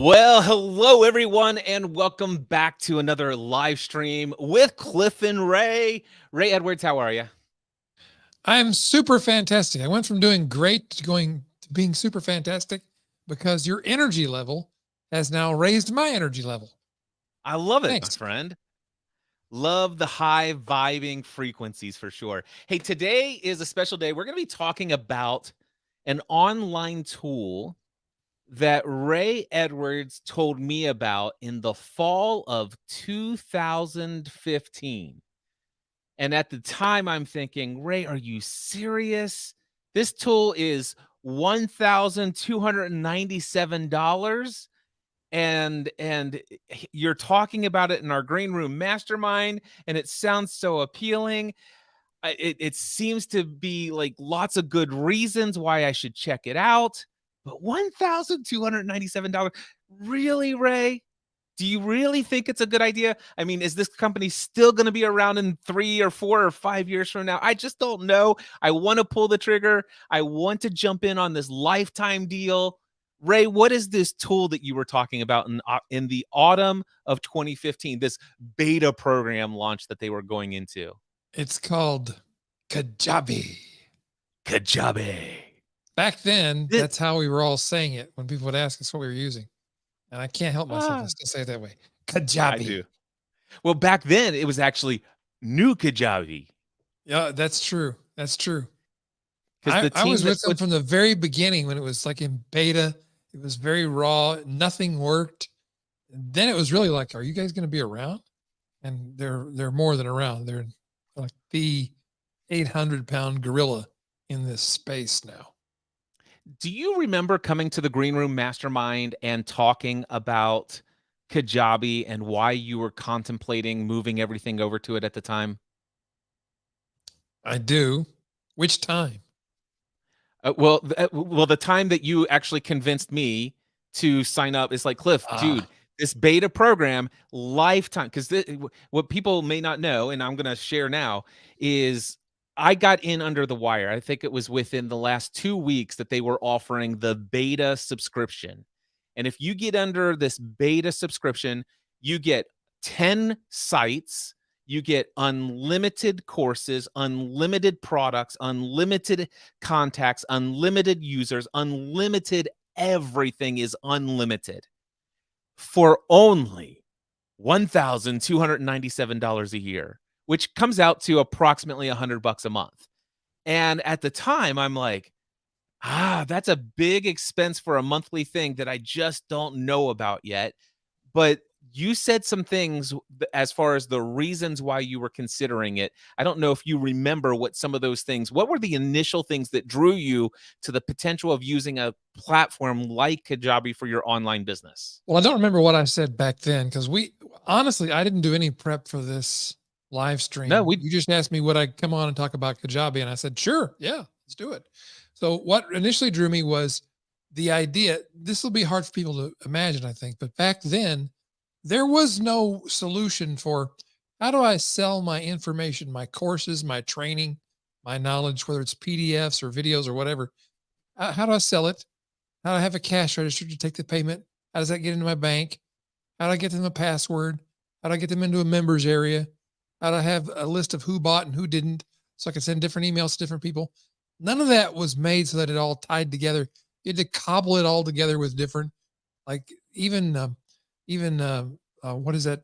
Well, hello everyone, and welcome back to another live stream with Cliff and Ray. Ray Edwards, how are you? I'm super fantastic. I went from doing great to being super fantastic because your energy level has now raised my energy level. I love it, my Thanks. friend. Love the high vibing frequencies for sure. Hey, today is a special day. We're going to be talking about an online tool that Ray Edwards told me about in the fall of 2015. And at the time, I'm thinking, Ray, are you serious? This tool is $1,297, and you're talking about it in our green room mastermind, and it sounds so appealing. It seems to be like lots of good reasons why I should check it out. But $1,297, really, Ray? Do you really think it's a good idea? I mean, is this company still going to be around in 3 or 4 or 5 years from now? I just don't know. I want to pull the trigger. I want to jump in on this lifetime deal. Ray, what is this tool that you were talking about in the autumn of 2015, this beta program launch that they were going into? It's called Kajabi. Kajabi. Back then, that's how we were all saying it when people would ask us what we were using. And I can't help myself. I still say it that way. Kajabi. I do. Well, back then, it was actually new Kajabi. Yeah, that's true. That's true. I was with them from the very beginning when it was like in beta. It was very raw. Nothing worked. And then it was really like, are you guys going to be around? And they're more than around. They're like the 800-pound gorilla in this space now. Do you remember coming to the Green Room Mastermind and talking about Kajabi and why you were contemplating moving everything over to it at the time? I do. Which time? Well, the time that you actually convinced me to sign up is like, Cliff, dude, this beta program, lifetime, because what people may not know, and I'm going to share now, is I got in under the wire. I think it was within the last 2 weeks that they were offering the beta subscription. And if you get under this beta subscription, you get 10 sites, you get unlimited courses, unlimited products, unlimited contacts, unlimited users, unlimited everything is unlimited for only $1,297 a year, which comes out to approximately $100 a month. And at the time, I'm like, that's a big expense for a monthly thing that I just don't know about yet. But you said some things as far as the reasons why you were considering it. I don't know if you remember what some of those things, what were the initial things that drew you to the potential of using a platform like Kajabi for your online business? Well, I don't remember what I said back then because honestly, I didn't do any prep for this live stream. No, you just asked me would I come on and talk about Kajabi, and I said, sure, yeah, let's do it. So what initially drew me was the idea. This will be hard for people to imagine, I think, but back then, there was no solution for how do I sell my information, my courses, my training, my knowledge, whether it's PDFs or videos or whatever. How do I sell it? How do I have a cash register to take the payment? How does that get into my bank? How do I get them a password? How do I get them into a members area? How do I have a list of who bought and who didn't so I can send different emails to different people? None of that was made so that it all tied together. You had to cobble it all together with different, like even what is that?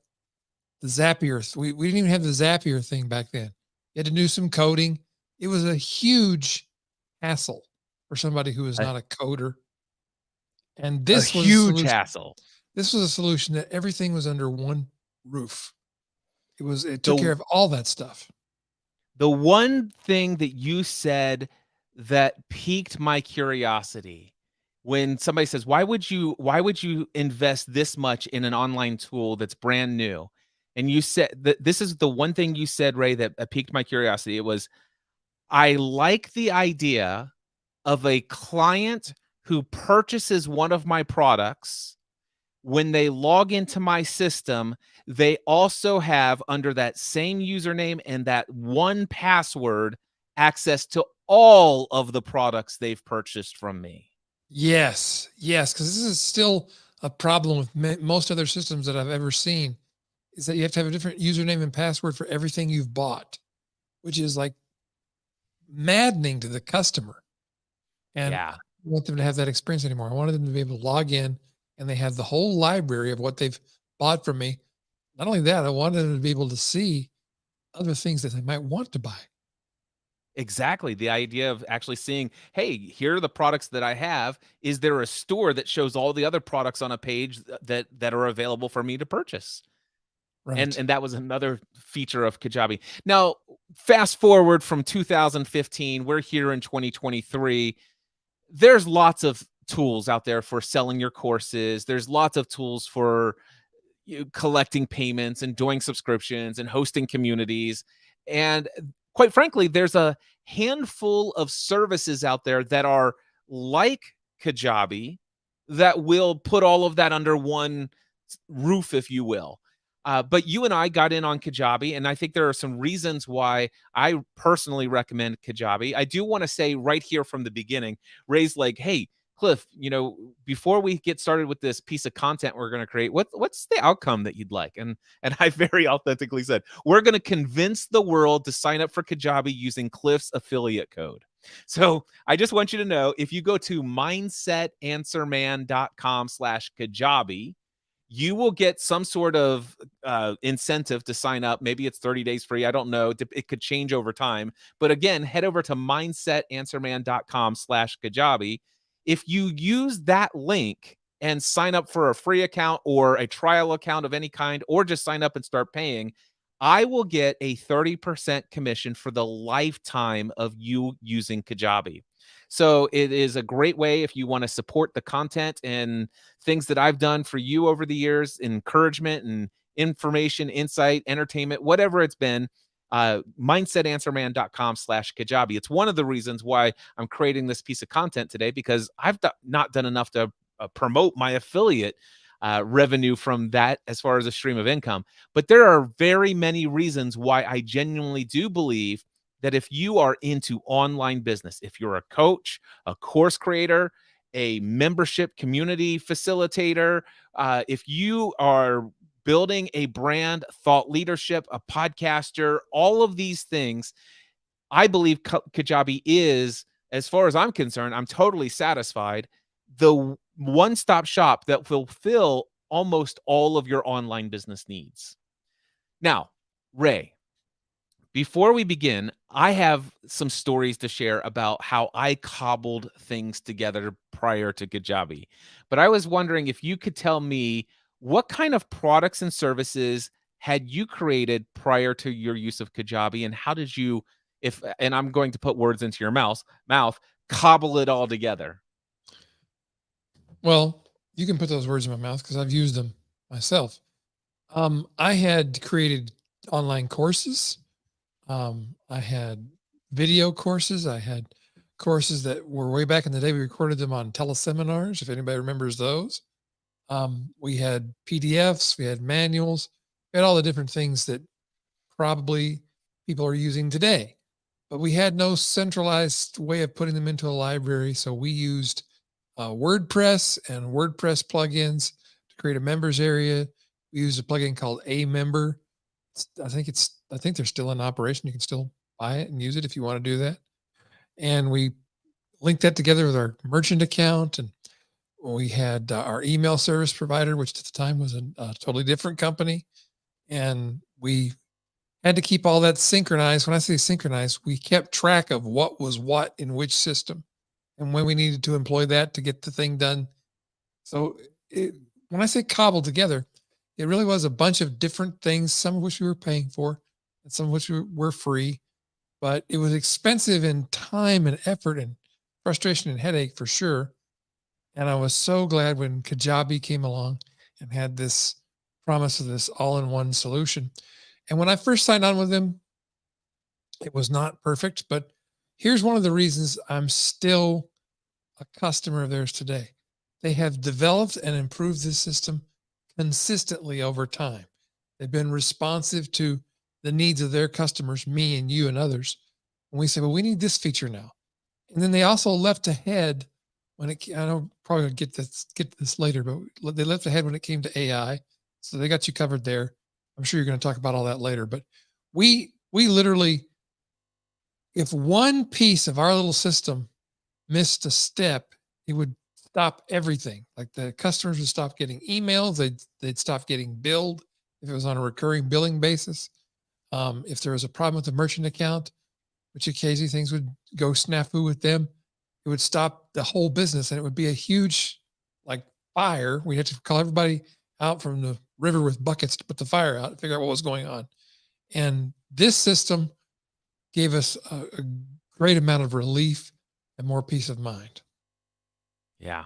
The Zapier. We didn't even have the Zapier thing back then. You had to do some coding. It was a huge hassle for somebody who is not a coder. And this was huge hassle. This was a solution that everything was under one roof. It took care of all that stuff. The one thing that you said that piqued my curiosity when somebody says, why would you invest this much in an online tool that's brand new? And you said that this is the one thing you said, Ray, that piqued my curiosity. It was, I like the idea of a client who purchases one of my products. When they log into my system, they also have, under that same username and that one password, access to all of the products they've purchased from me. Yes, because this is still a problem with most other systems that I've ever seen is that you have to have a different username and password for everything you've bought, which is like maddening to the customer. And I Yeah. don't want them to have that experience anymore. I wanted them to be able to log in and they have the whole library of what they've bought from me. Not only that, I wanted them to be able to see other things that they might want to buy. Exactly. The idea of actually seeing, hey, here are the products that I have. Is there a store that shows all the other products on a page that are available for me to purchase? And Right. and that was another feature of Kajabi. Now, fast forward from 2015, we're here in 2023. There's lots of tools out there for selling your courses. There's lots of tools for collecting payments and doing subscriptions and hosting communities. And quite frankly, there's a handful of services out there that are like Kajabi that will put all of that under one roof, if you will. But you and I got in on Kajabi, and I think there are some reasons why I personally recommend Kajabi. I do want to say right here from the beginning, Ray's like, hey, Cliff, before we get started with this piece of content we're going to create, what's the outcome that you'd like? And I very authentically said, we're going to convince the world to sign up for Kajabi using Cliff's affiliate code. So I just want you to know, if you go to mindsetanswerman.com/Kajabi, you will get some sort of incentive to sign up. Maybe it's 30 days free. I don't know. It could change over time. But again, head over to mindsetanswerman.com/Kajabi. If you use that link and sign up for a free account or a trial account of any kind, or just sign up and start paying, I will get a 30% commission for the lifetime of you using Kajabi. So it is a great way if you want to support the content and things that I've done for you over the years, encouragement and information, insight, entertainment, whatever it's been. Mindsetanswerman.com/Kajabi. It's one of the reasons why I'm creating this piece of content today, because I've not done enough to promote my affiliate revenue from that as far as a stream of income. But there are very many reasons why I genuinely do believe that if you are into online business, if you're a coach, a course creator, a membership community facilitator, if you are building a brand, thought leadership, a podcaster, all of these things, I believe Kajabi is, as far as I'm concerned, I'm totally satisfied, the one-stop shop that will fill almost all of your online business needs. Now, Ray, before we begin, I have some stories to share about how I cobbled things together prior to Kajabi. But I was wondering if you could tell me, what kind of products and services had you created prior to your use of Kajabi, and how did you, if and I'm going to put words into your mouth, cobble it all together? Well, you can put those words in my mouth because I've used them myself. I had created online courses. I had video courses. I had courses that were way back in the day. We recorded them on teleseminars, if anybody remembers those. We had PDFs, we had manuals, we had all the different things that probably people are using today. But we had no centralized way of putting them into a library. So we used WordPress and WordPress plugins to create a members area. We used a plugin called A Member. I think they're still in operation. You can still buy it and use it if you want to do that. And we linked that together with our merchant account, and we had our email service provider, which at the time was a totally different company. And we had to keep all that synchronized. When I say synchronized, we kept track of what was what in which system and when we needed to employ that to get the thing done. So when I say cobbled together, it really was a bunch of different things, some of which we were paying for and some of which were free, but it was expensive in time and effort and frustration and headache for sure. And I was so glad when Kajabi came along and had this promise of this all-in-one solution. And when I first signed on with them, it was not perfect, but here's one of the reasons I'm still a customer of theirs today. They have developed and improved this system consistently over time. They've been responsive to the needs of their customers, me and you and others. When we say, well, we need this feature now. And then they also left ahead when I don't probably get to this later, but they left ahead when it came to AI. So they got you covered there. I'm sure you're going to talk about all that later, but we literally, if one piece of our little system missed a step, it would stop everything. Like the customers would stop getting emails. They'd stop getting billed if it was on a recurring billing basis. If there was a problem with the merchant account, which occasionally things would go snafu with them, it would stop the whole business, and it would be a huge like fire. We had to call everybody out from the river with buckets to put the fire out and figure out what was going on. And this system gave us a great amount of relief and more peace of mind. Yeah.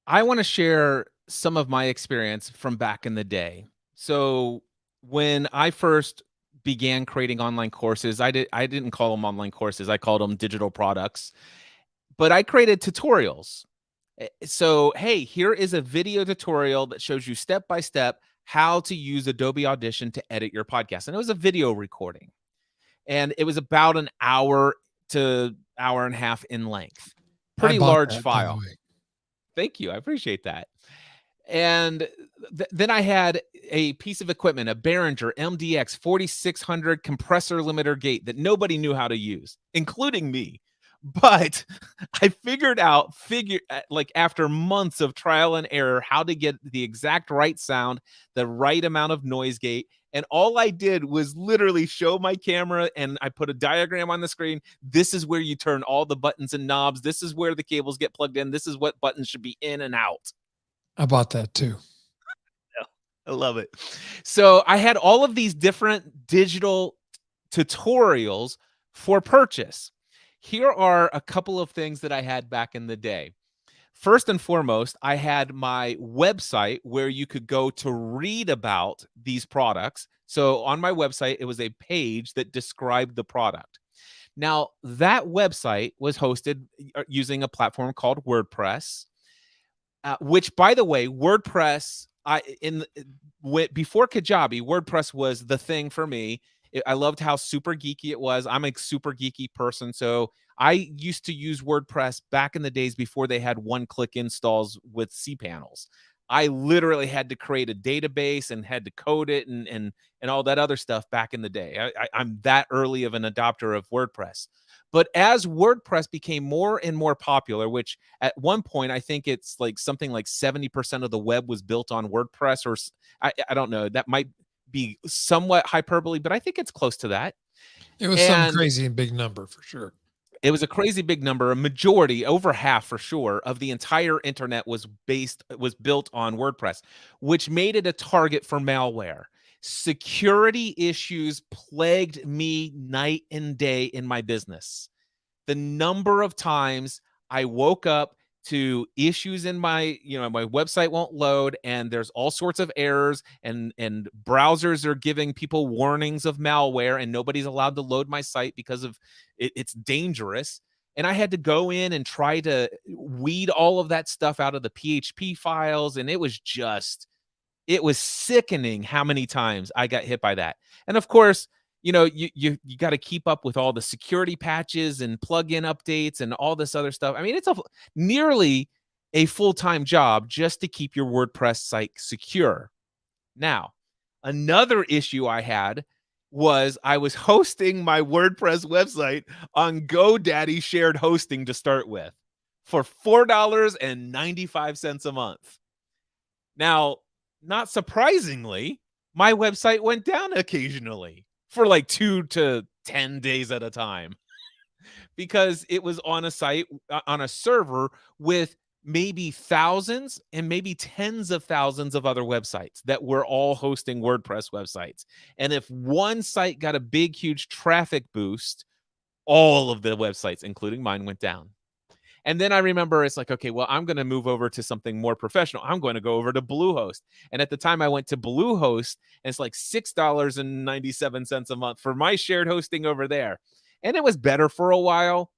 I want to share some of my experience from back in the day. So when I first began creating online courses, I didn't call them online courses. I called them digital products. But I created tutorials. So, hey, here is a video tutorial that shows you step by step how to use Adobe Audition to edit your podcast. And it was a video recording. And it was about an hour to hour and a half in length. I Pretty bought large that, by the file. way. Thank you. I appreciate that. And then I had a piece of equipment, a Behringer MDX 4600 compressor limiter gate that nobody knew how to use, including me. But I figured out, like after months of trial and error, how to get the exact right sound, the right amount of noise gate. And all I did was literally show my camera, and I put a diagram on the screen. This is where you turn all the buttons and knobs. This is where the cables get plugged in. This is what buttons should be in and out. I bought that too. I love it. So I had all of these different digital tutorials for purchase. Here are a couple of things that I had back in the day. First and foremost, I had my website where you could go to read about these products. So on my website, it was a page that described the product. Now, that website was hosted using a platform called WordPress, which, by the way, WordPress, before Kajabi, WordPress was the thing for me. I loved how super geeky it was. I'm a super geeky person, so I used to use WordPress back in the days before they had one-click installs with cPanels. I literally had to create a database and had to code it and all that other stuff back in the day. I'm that early of an adopter of WordPress. But as WordPress became more and more popular, which at one point I think it's like something like 70% of the web was built on WordPress, or I don't know, that might be somewhat hyperbole, but I think it's close to that. It was some crazy and big number for sure. It was a crazy big number. A majority, over half for sure, of the entire internet was built on WordPress, which made it a target for malware. Security issues plagued me night and day in my business. The number of times I woke up to issues in my website won't load, and there's all sorts of errors, and browsers are giving people warnings of malware, and nobody's allowed to load my site because of it's dangerous. And I had to go in and try to weed all of that stuff out of the PHP files, and it was sickening how many times I got hit by that. And of course, you got to keep up with all the security patches and plugin updates and all this other stuff. I mean, it's nearly a full-time job just to keep your WordPress site secure. Now, another issue I had was I was hosting my WordPress website on GoDaddy shared hosting to start with for $4.95 a month. Now, not surprisingly, my website went down occasionally for like 2 to 10 days at a time because it was on a site, on a server with maybe thousands and maybe tens of thousands of other websites that were all hosting WordPress websites. And if one site got a big, huge traffic boost, all of the websites, including mine, went down. And then I remember it's like, okay, well, I'm going to move over to something more professional. I'm going to go over to Bluehost. And at the time I went to Bluehost, and it's like $6.97 a month for my shared hosting over there. And it was better for a while,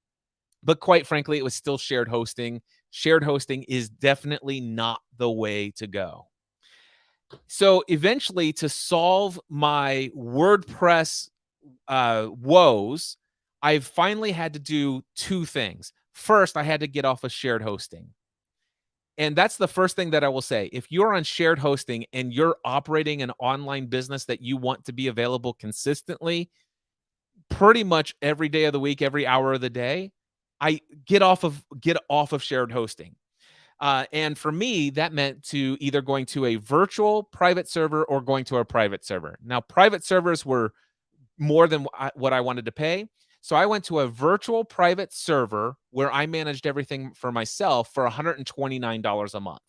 but quite frankly, it was still shared hosting. Shared hosting is definitely not the way to go. So eventually, to solve my WordPress woes, I've finally had to do two things. first I had to get off of shared hosting. And that's the first thing that I will say. If you're on shared hosting and you're operating an online business that you want to be available consistently, pretty much every day of the week, every hour of the day, I get off of shared hosting. And for me, that meant to either going to a virtual private server or going to a private server. Now, private servers were more than what I wanted to pay. So I went to a virtual private server where I managed everything for myself for $129 a month.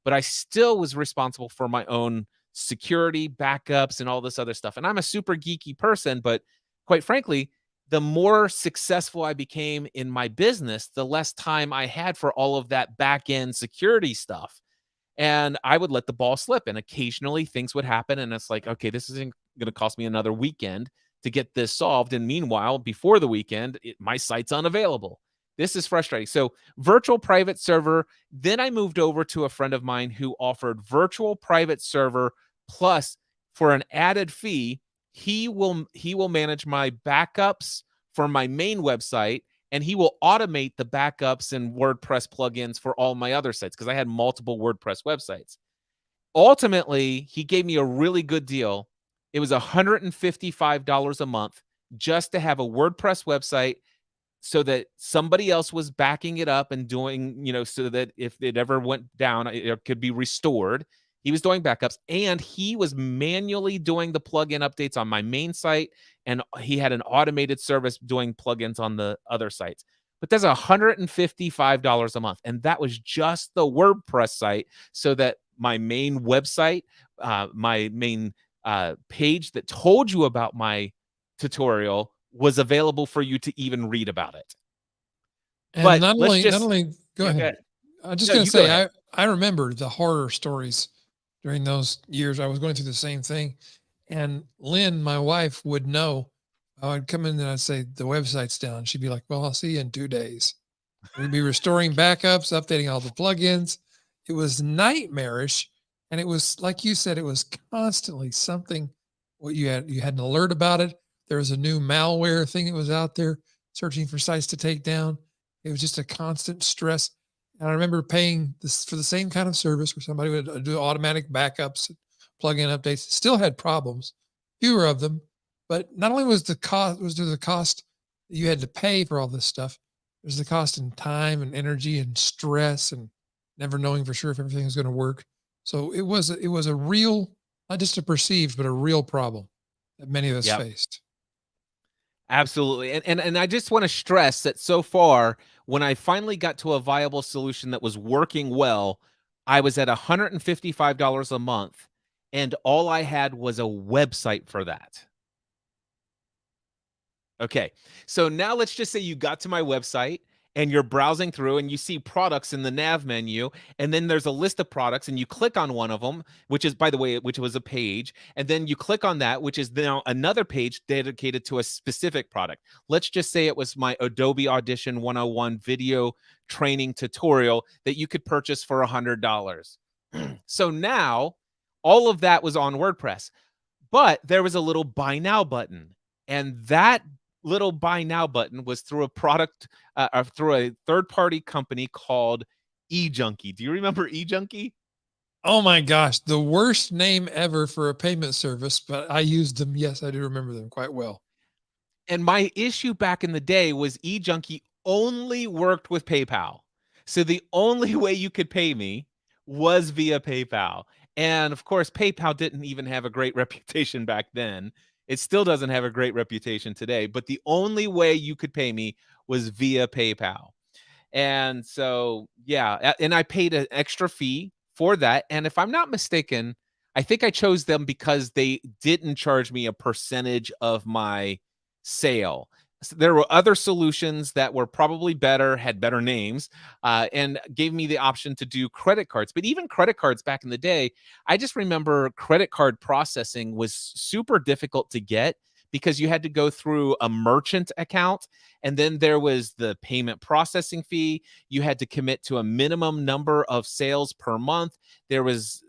But I still was responsible for my own security, backups, and all this other stuff. And I'm a super geeky person, but quite frankly, the more successful I became in my business, the less time I had for all of that back end security stuff. And I would let the ball slip. And occasionally things would happen. And it's like, okay, this isn't going to cost me another weekend to get this solved. And meanwhile, before the weekend, my site's unavailable. This is frustrating. So, virtual private server. Then I moved over to a friend of mine who offered virtual private server plus, for an added fee, he will manage my backups for my main website, and he will automate the backups and WordPress plugins for all my other sites because I had multiple WordPress websites. Ultimately, he gave me a really good deal. It was $155 a month just to have a WordPress website so that somebody else was backing it up and doing, so that if it ever went down, it could be restored. He was doing backups, and he was manually doing the plugin updates on my main site, and he had an automated service doing plugins on the other sites. But that's $155 a month, and that was just the WordPress site, so that my main website, my main page that told you about my tutorial was available for you to even read about it. And But not let's only, just go yeah, go ahead. ahead. I'm just No, going to you go say, ahead. I remember the horror stories during those years. I was going through the same thing. And Lynn, my wife, would know. I'd come in and I'd say, the website's down. She'd be like, well, I'll see you in 2 days. We'd be restoring backups, updating all the plugins. It was nightmarish. And it was, like you said, it was constantly something. What you had an alert about it. There was a new malware thing that was out there searching for sites to take down. It was just a constant stress. And I remember paying this for the same kind of service where somebody would do automatic backups, plug-in updates. Still had problems, fewer of them. But not only was the cost that you had to pay for all this stuff, there's the cost in time and energy and stress and never knowing for sure if everything was going to work. So it was a real, not just a perceived, but a real problem that many of us Yep. faced. Absolutely. And I just want to stress that so far, when I finally got to a viable solution that was working well, I was at $155 a month, and all I had was a website for that. Okay. So now let's just say you got to my website and you're browsing through and you see products in the nav menu, and then there's a list of products, and you click on one of them, which is, by the way, which was a page, and then you click on that, which is now another page dedicated to a specific product. Let's just say it was my Adobe Audition 101 video training tutorial that you could purchase for $100. So now all of that was on WordPress, but there was a little buy now button, and that little buy now button was through a product, through a third-party company called eJunkie. Do you remember eJunkie? Oh my gosh, the worst name ever for a payment service, but I used them. Yes, I do remember them quite well. And my issue back in the day was eJunkie only worked with PayPal. So the only way you could pay me was via PayPal. And of course, PayPal didn't even have a great reputation back then. It still doesn't have a great reputation today, but the only way you could pay me was via PayPal. And so, yeah, and I paid an extra fee for that. And if I'm not mistaken, I think I chose them because they didn't charge me a percentage of my sale. So there were other solutions that were probably better, had better names, and gave me the option to do credit cards. But even credit cards back in the day, I just remember credit card processing was super difficult to get because you had to go through a merchant account, and then there was the payment processing fee. You had to commit to a minimum number of sales per month. There was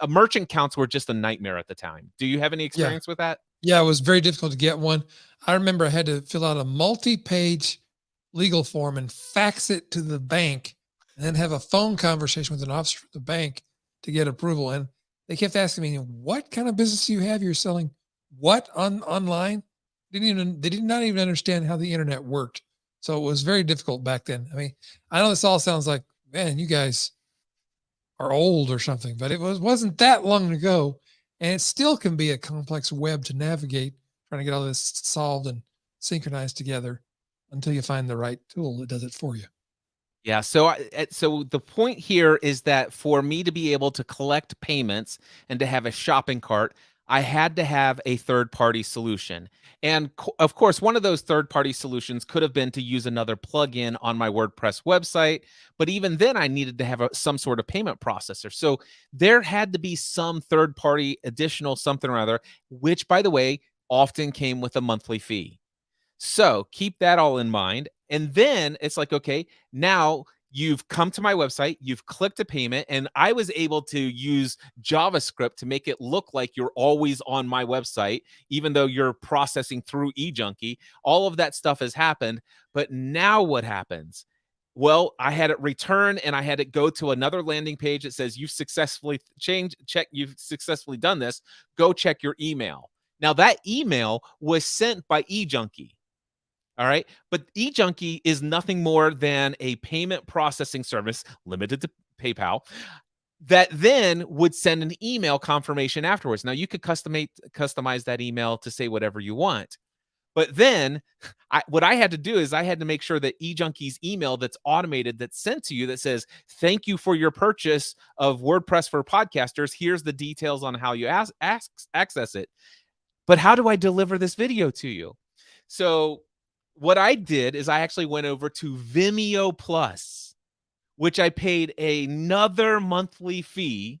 merchant counts were just a nightmare at the time. Do you have any Yeah. experience with that? Yeah, it was very difficult to get one. I remember I had to fill out a multi-page legal form and fax it to the bank and then have a phone conversation with an officer at the bank to get approval. And they kept asking me, what kind of business do you have? You're selling what online? They did not even understand how the internet worked. So it was very difficult back then. I mean, I know this all sounds like, man, you guys are old or something, but wasn't that long ago. And it still can be a complex web to navigate, trying to get all this solved and synchronized together until you find the right tool that does it for you. Yeah, so the point here is that for me to be able to collect payments and to have a shopping cart, I had to have a third-party solution. And of course, one of those third-party solutions could have been to use another plugin on my WordPress website, but even then I needed to have some sort of payment processor. So there had to be some third-party additional something or other, which by the way, often came with a monthly fee. So keep that all in mind. And then it's like, okay, now you've come to my website, you've clicked a payment, and I was able to use JavaScript to make it look like you're always on my website, even though you're processing through eJunkie. All of that stuff has happened. But now what happens? Well, I had it return and I had it go to another landing page that says you've successfully you've successfully done this. Go check your email. Now that email was sent by eJunkie. All right. But eJunkie is nothing more than a payment processing service limited to PayPal that then would send an email confirmation afterwards. Now you could customize that email to say whatever you want. But then what I had to do is I had to make sure that eJunkie's email that's automated, that's sent to you, that says, thank you for your purchase of WordPress for podcasters. Here's the details on how you access it. But how do I deliver this video to you? So what I did is I actually went over to Vimeo Plus, which I paid another monthly fee,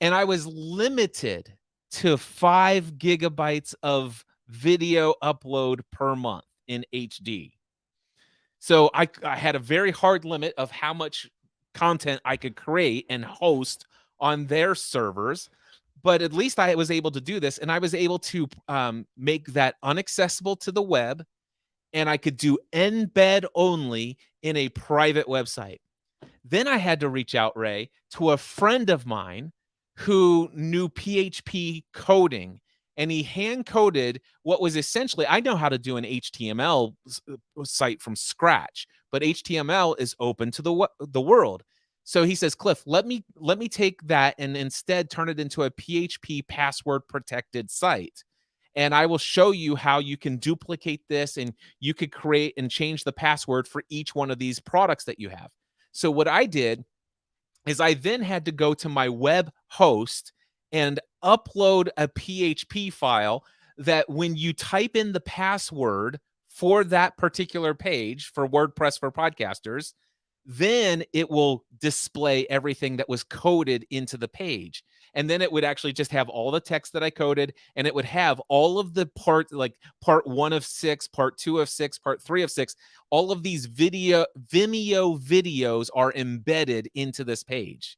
and I was limited to 5 gigabytes of video upload per month in HD. So I had a very hard limit of how much content I could create and host on their servers. But at least I was able to do this, and I was able to make that unaccessible to the web, and I could do embed only in a private website. Then I had to reach out, Ray, to a friend of mine who knew PHP coding, and he hand coded what was essentially, I know how to do an HTML site from scratch, but HTML is open to the world. So he says, Cliff, let me take that and instead turn it into a PHP password protected site. And I will show you how you can duplicate this, and you could create and change the password for each one of these products that you have. So what I did is I then had to go to my web host and upload a PHP file that when you type in the password for that particular page for WordPress for podcasters, then it will display everything that was coded into the page. And then it would actually just have all the text that I coded, and it would have all of the parts, like part 1 of 6, part 2 of 6, part 3 of 6. All of these Vimeo videos are embedded into this page.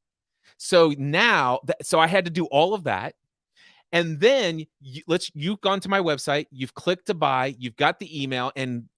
So now, so I had to do all of that. And then you've gone to my website, you've clicked to buy, you've got the email, and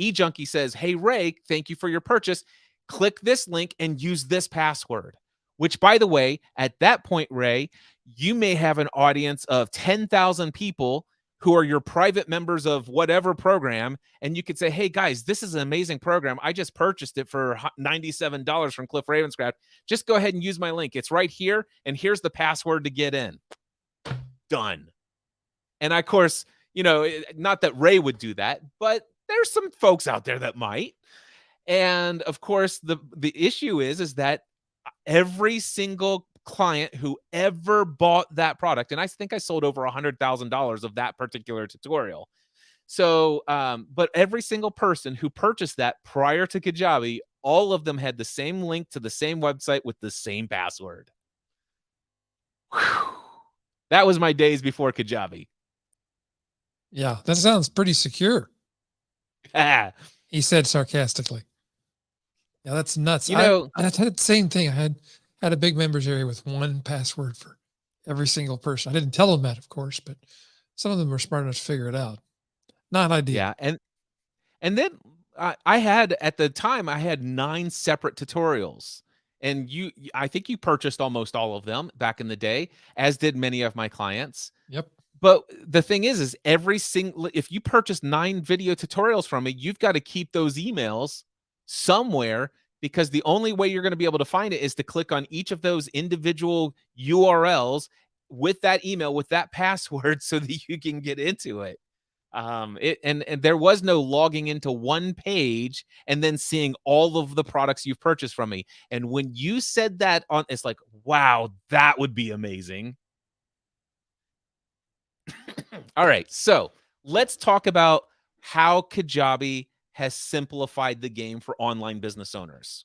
eJunkie says, hey, Ray, thank you for your purchase. Click this link and use this password, which, by the way, at that point, Ray, you may have an audience of 10,000 people who are your private members of whatever program. And you could say, hey, guys, this is an amazing program. I just purchased it for $97 from Cliff Ravenscraft. Just go ahead and use my link. It's right here. And here's the password to get in. Done. And of course, you know, not that Ray would do that, but there's some folks out there that might. And of course, the issue is that every single client who ever bought that product, and I think I sold over $100,000 of that particular tutorial. So, but every single person who purchased that prior to Kajabi, all of them had the same link to the same website with the same password. Whew. That was my days before Kajabi. Yeah, that sounds pretty secure. He said sarcastically. Yeah, that's nuts. You know, I had the same thing. I had a big members area with one password for every single person. I didn't tell them that, of course, but some of them were smart enough to figure it out. Not ideal. Yeah, And then I had at the time I had 9 separate tutorials. And I think you purchased almost all of them back in the day, as did many of my clients. Yep. But the thing is every single if you purchase 9 video tutorials from me, you've got to keep those emails somewhere, because the only way you're going to be able to find it is to click on each of those individual URLs with that email with that password so that you can get into it. And there was no logging into one page and then seeing all of the products you've purchased from me. And when you said that on, it's like, wow, that would be amazing. All right, so let's talk about how Kajabi has simplified the game for online business owners.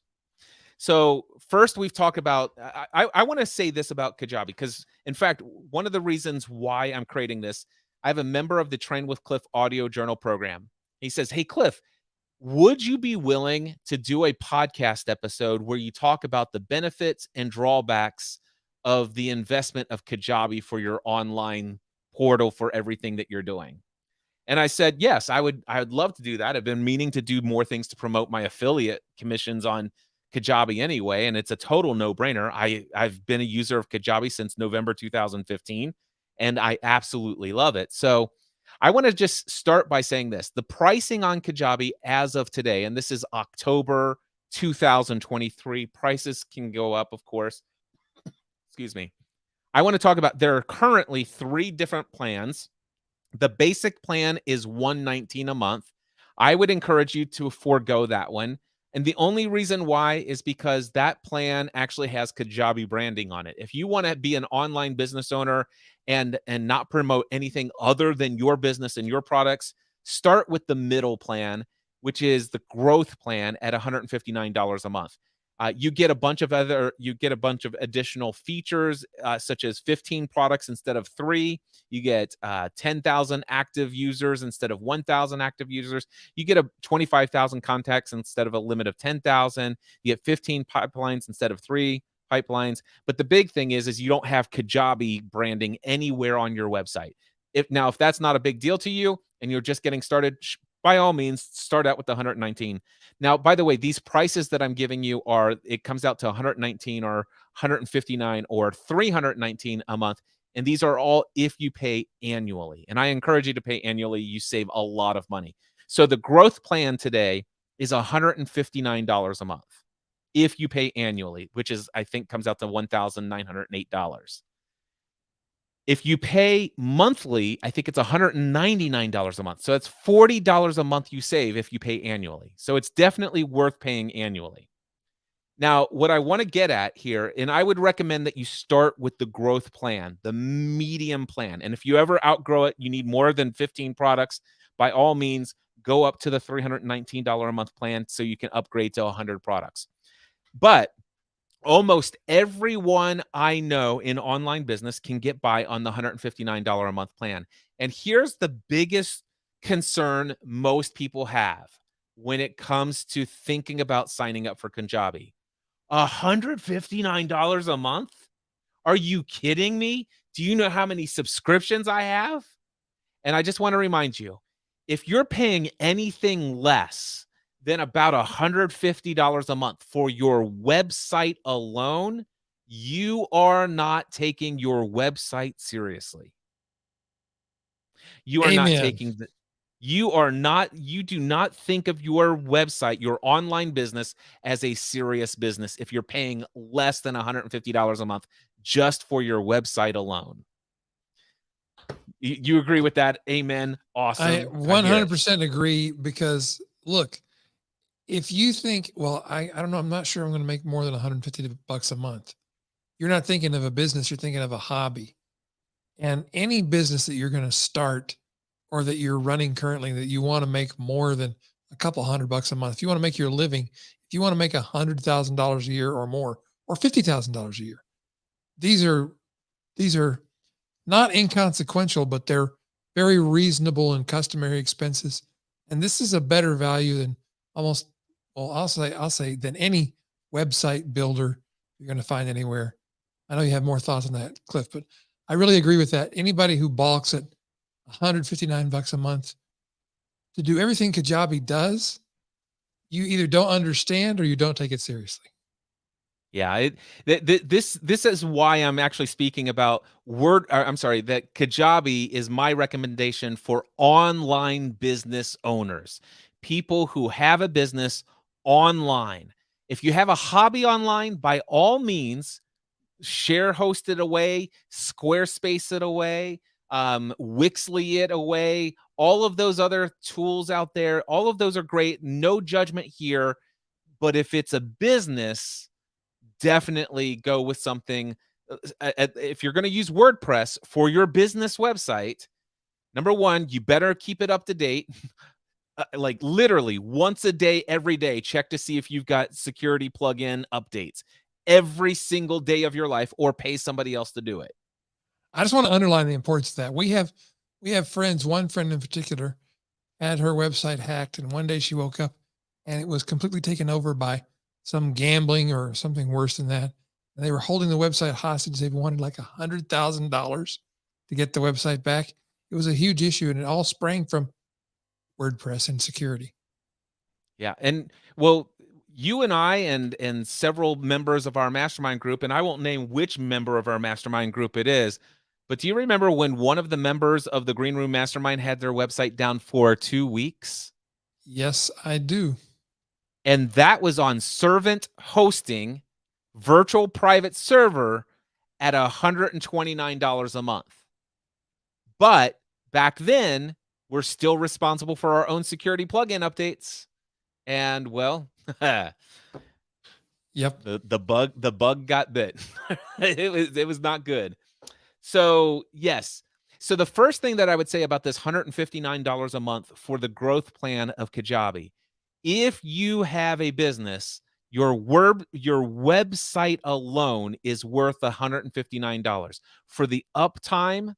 So first, we've talked about. I want to say this about Kajabi because, in fact, one of the reasons why I'm creating this, I have a member of the Train with Cliff audio journal program. He says, "Hey, Cliff, would you be willing to do a podcast episode where you talk about the benefits and drawbacks of the investment of Kajabi for your online portal for everything that you're doing?" And I said, "Yes, I would love to do that. I've been meaning to do more things to promote my affiliate commissions on Kajabi anyway, and it's a total no-brainer. I've been a user of Kajabi since November 2015, and I absolutely love it." So I want to just start by saying this. The pricing on Kajabi as of today, and this is October 2023, prices can go up, of course. Excuse me. I want to talk about, there are currently 3 different plans. The basic plan is $119 a month. I would encourage you to forego that one. And the only reason why is because that plan actually has Kajabi branding on it. If you want to be an online business owner and not promote anything other than your business and your products, start with the middle plan, which is the growth plan at $159 a month. You get a bunch of additional features, such as 15 products instead of 3. You get 10,000 active users instead of 1,000 active users. You get a 25,000 contacts instead of a limit of 10,000. You get 15 pipelines instead of 3 pipelines. But the big thing is you don't have Kajabi branding anywhere on your website. If that's not a big deal to you and you're just getting started, by all means, start out with the 119. Now, by the way, these prices that I'm giving you it comes out to 119 or 159 or 319 a month. And these are all if you pay annually. And I encourage you to pay annually. You save a lot of money. So the growth plan today is $159 a month if you pay annually, which is, I think, comes out to $1,908. If you pay monthly, I think it's $199 a month. So that's $40 a month you save if you pay annually. So it's definitely worth paying annually. Now, what I want to get at here, and I would recommend that you start with the growth plan, the medium plan. And if you ever outgrow it, you need more than 15 products, by all means, go up to the $319 a month plan so you can upgrade to 100 products. But almost everyone I know in online business can get by on the $159 a month plan. And here's the biggest concern most people have when it comes to thinking about signing up for Kajabi. $159 a month? Are you kidding me? Do you know how many subscriptions I have? And I just want to remind you, if you're paying anything less than about $150 a month for your website alone, you are not taking your website seriously. You are not Amen. taking the you do not think of your website, your online business, as a serious business if you're paying less than $150 a month just for your website alone. You agree with that? Amen. Awesome. I 100% agree, because look, if you think, well, I don't know, I'm not sure I'm going to make more than $150 a month. You're not thinking of a business, you're thinking of a hobby. And any business that you're going to start or that you're running currently that you want to make more than a couple $100 a month, if you want to make your living, if you want to make $100,000 a year or more, or $50,000 a year, these are not inconsequential, but they're very reasonable and customary expenses. And this is a better value than almost, well, I'll say than any website builder you're going to find anywhere. I know you have more thoughts on that, Cliff, but I really agree with that. Anybody who balks at $159 a month, to do everything Kajabi does, you either don't understand or you don't take it seriously. Yeah, this is why I'm actually speaking about that Kajabi is my recommendation for online business owners, people who have a business online. If you have a hobby online, by all means, share host it away, Squarespace it away, Wixly it away, all of those other tools out there, all of those are great. No judgment here. But if it's a business, definitely go with something. If you're going to use WordPress for your business website, number one, you better keep it up to date. Like literally once a day, every day, check to see if you've got security plugin updates every single day of your life, or pay somebody else to do it. I just want to underline the importance of that. We have friends, one friend in particular had her website hacked, and one day she woke up and it was completely taken over by some gambling or something worse than that. And they were holding the website hostage. They wanted like $100,000 to get the website back. It was a huge issue, and it all sprang from WordPress and security. Yeah. And well, you and I and several members of our mastermind group, and I won't name which member of our mastermind group it is, but do you remember when one of the members of the Green Room Mastermind had their website down for 2 weeks? Yes, I do. And that was on servant hosting, virtual private server at $129 a month. But back then, we're still responsible for our own security plugin updates. And well, Yep. the bug got bit. it was not good. So yes. So the first thing that I would say about this $159 a month for the growth plan of Kajabi, if you have a business, your website alone is worth $159. For the uptime,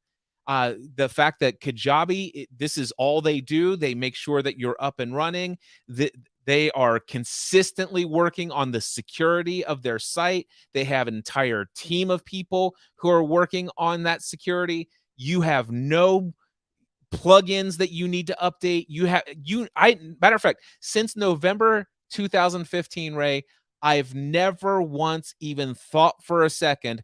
the fact that Kajabi, this is all they do. They make sure that you're up and running. They are consistently working on the security of their site. They have an entire team of people who are working on that security. You have no plugins that you need to update. Matter of fact, since November 2015, Ray, I've never once even thought for a second,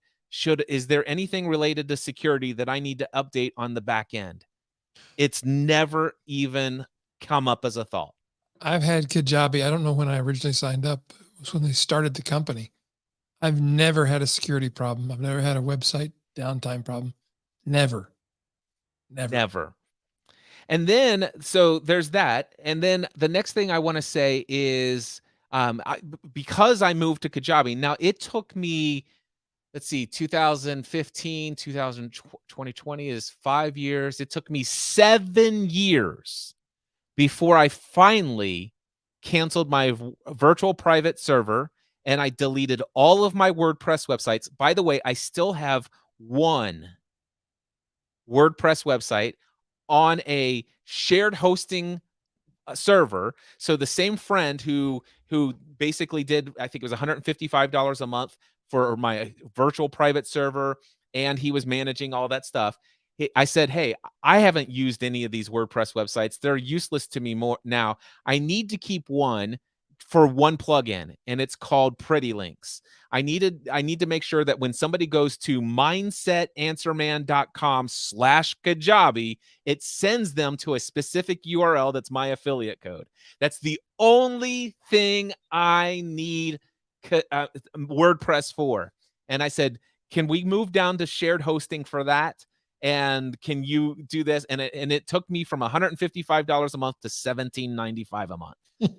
is there anything related to security that I need to update on the back end? It's never even come up as a thought. I've had Kajabi. I don't know when I originally signed up. It was when they started the company. I've never had a security problem. I've never had a website downtime problem. Never. And then, so there's that. And then the next thing I want to say is, because I moved to Kajabi, now it took me, let's see, 2015, 2020 is 5 years. It took me 7 years before I finally canceled my virtual private server and I deleted all of my WordPress websites. By the way, I still have one WordPress website on a shared hosting server. So the same friend who basically did, I think it was $155 a month for my virtual private server, and he was managing all that stuff. I said, hey, I haven't used any of these WordPress websites. They're useless to me more now. I need to keep one for one plugin, and it's called Pretty Links. I need to make sure that when somebody goes to mindsetanswerman.com/Kajabi, it sends them to a specific URL that's my affiliate code. That's the only thing I need WordPress for. And I said, can we move down to shared hosting for that? And can you do this? And it took me from $155 a month to $17.95 a month.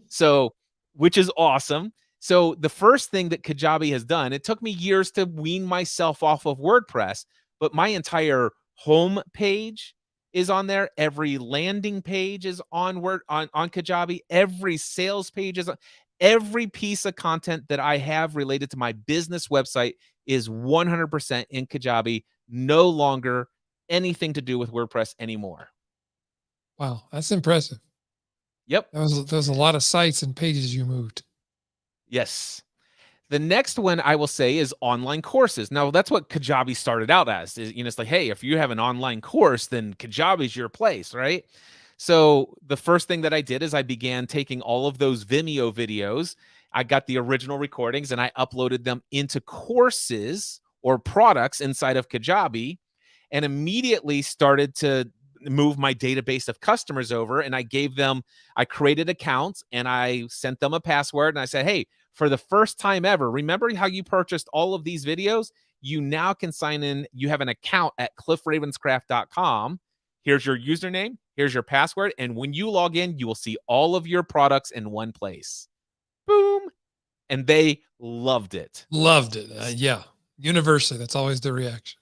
So, which is awesome. So the first thing that Kajabi has done, it took me years to wean myself off of WordPress, but my entire home page is on there. Every landing page is on Kajabi. Every sales page is on. Every piece of content that I have related to my business website is 100% in Kajabi. No longer anything to do with WordPress anymore. Wow, that's impressive. Yep. There's a lot of sites and pages you moved. Yes. The next one I will say is online courses. Now, that's what Kajabi started out as. It's like, hey, if you have an online course, then Kajabi is your place, right? So the first thing that I did is I began taking all of those Vimeo videos. I got the original recordings and I uploaded them into courses or products inside of Kajabi, and immediately started to move my database of customers over. And I created accounts and I sent them a password and I said, hey, for the first time ever, remember how you purchased all of these videos? You now can sign in. You have an account at cliffravenscraft.com. Here's your username, here's your password, and when you log in, you will see all of your products in one place. Boom. And they loved it. Loved it. Yeah. Universally, that's always the reaction.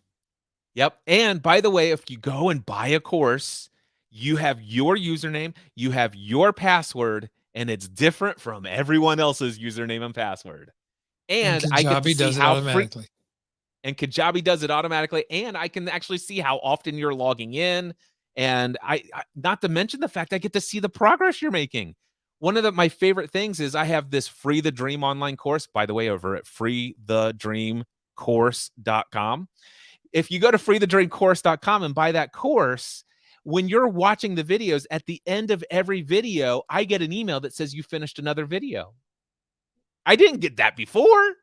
Yep. And by the way, if you go and buy a course, you have your username, you have your password, and it's different from everyone else's username and password. And And I get to Kajabi see does it how automatically. and Kajabi does it automatically, and I can actually see how often you're logging in, and I not to mention the fact I get to see the progress you're making. One of my favorite things is I have this Free the Dream online course, by the way, over at freethedreamcourse.com. If you go to freethedreamcourse.com and buy that course, when you're watching the videos, at the end of every video, I get an email that says you finished another video. I didn't get that before.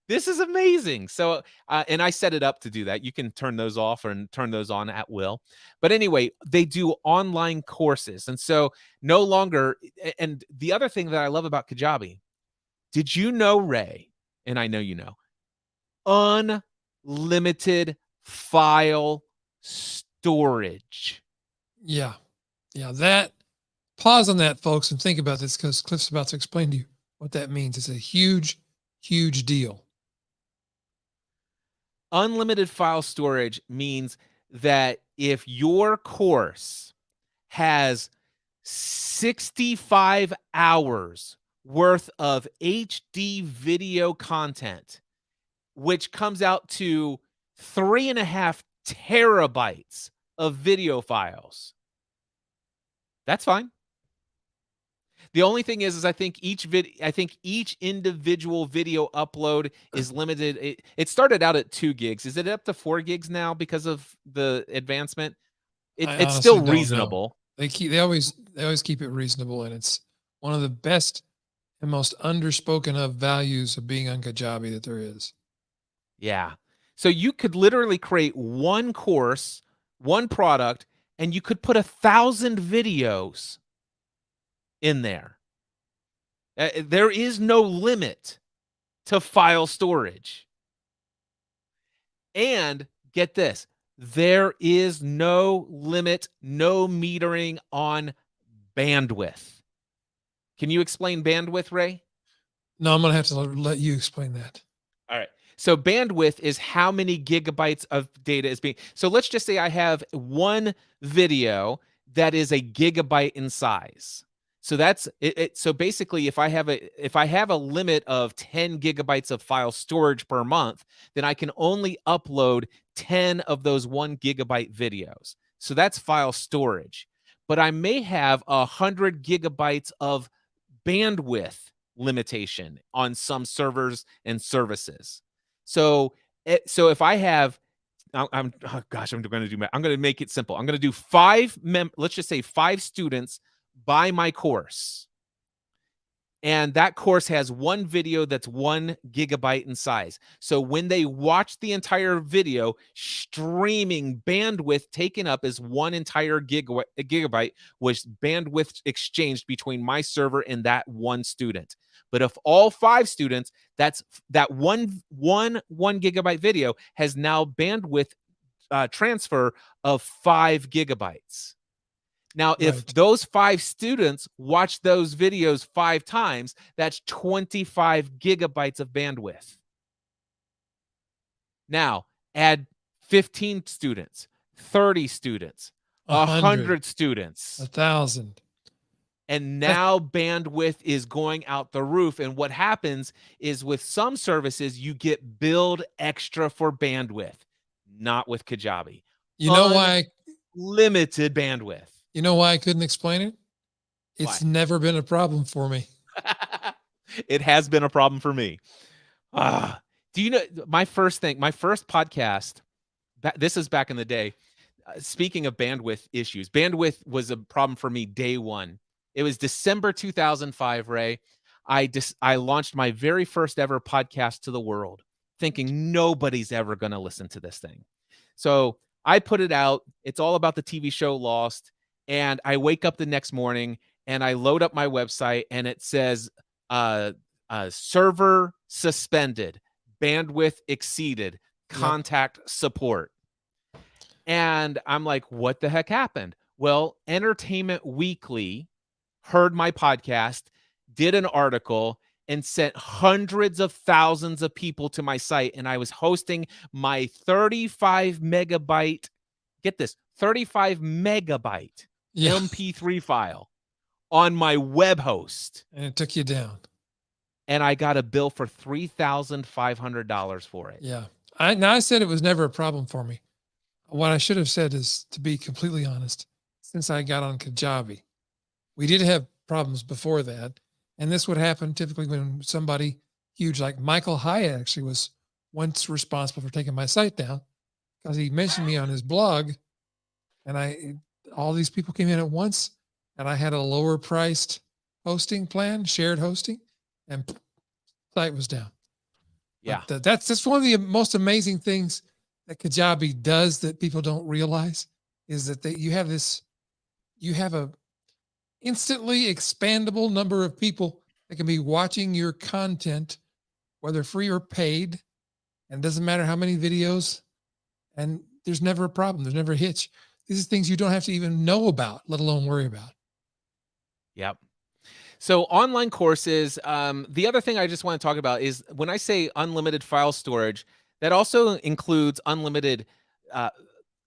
This is amazing. So, and I set it up to do that. You can turn those off and turn those on at will. But anyway, they do online courses. And so no longer, and the other thing that I love about Kajabi, did you know, Ray, and I know you know, unlimited file storage? Yeah. Yeah. That pause on that, folks, and think about this because Cliff's about to explain to you what that means. It's a huge, huge deal. Unlimited file storage means that if your course has 65 hours worth of HD video content, which comes out to 3.5 terabytes of video files, that's fine. The only thing is I think each individual video upload is limited. It started out at 2 gigs. Is it up to 4 gigs now because of the advancement? I It's honestly still don't know. reasonable. They always keep it reasonable, and it's one of the best and most underspoken of values of being on Kajabi that there is. Yeah. So you could literally create one course, one product, and you could put 1,000 videos in there. There is no limit to file storage. And get this, there is no limit, no metering on bandwidth. Can you explain bandwidth, Ray? No, I'm going to have to let you explain that. All right. So bandwidth is how many gigabytes of data is being. So let's just say I have one video that is a gigabyte in size. So that's it. So basically, if I have a limit of 10 gigabytes of file storage per month, then I can only upload 10 of those 1 gigabyte videos. So that's file storage. But I may have 100 gigabytes of bandwidth limitation on some servers and services. So if I have, I'm oh gosh, I'm going to make it simple. I'm going to do let's just say 5 students buy my course. And that course has one video that's 1 gigabyte in size. So when they watch the entire video, streaming bandwidth taken up is 1 entire gigabyte, was bandwidth exchanged between my server and that one student. But if all 5 students, that one gigabyte video has now bandwidth transfer of 5 gigabytes. Now, if those 5 students watch those videos 5 times, that's 25 gigabytes of bandwidth. Now, add 15 students, 30 students, 100 students, 1,000. And now bandwidth is going out the roof. And what happens is with some services, you get billed extra for bandwidth, not with Kajabi. You know why? Limited bandwidth. You know why I couldn't explain it? It's never been a problem for me. It has been a problem for me. Do you know my first podcast? This is back in the day. speaking of bandwidth issues, bandwidth was a problem for me day one. It was December 2005, Ray. I launched my very first ever podcast to the world, thinking nobody's ever going to listen to this thing. So I put it out. It's all about the TV show Lost. And I wake up the next morning and I load up my website and it says server suspended, bandwidth exceeded, contact support. And I'm like, what the heck happened? Well, Entertainment Weekly heard my podcast, did an article, and sent hundreds of thousands of people to my site. And I was hosting my 35 megabyte, get this, 35 megabyte MP3 file on my web host. And it took you down. And I got a bill for $3,500 for it. Yeah. I said it was never a problem for me. What I should have said is, to be completely honest, since I got on Kajabi, we did have problems before that. And this would happen typically when somebody huge like Michael Hyatt actually was once responsible for taking my site down, because he mentioned me on his blog, and all these people came in at once, and I had a lower priced hosting plan, shared hosting, and site was down. Yeah. But that's one of the most amazing things that Kajabi does that people don't realize, is that you have a instantly expandable number of people that can be watching your content, whether free or paid, and it doesn't matter how many videos, and there's never a problem. There's never a hitch. These are things you don't have to even know about, let alone worry about. Yep. So online courses, the other thing I just want to talk about is when I say unlimited file storage, that also includes unlimited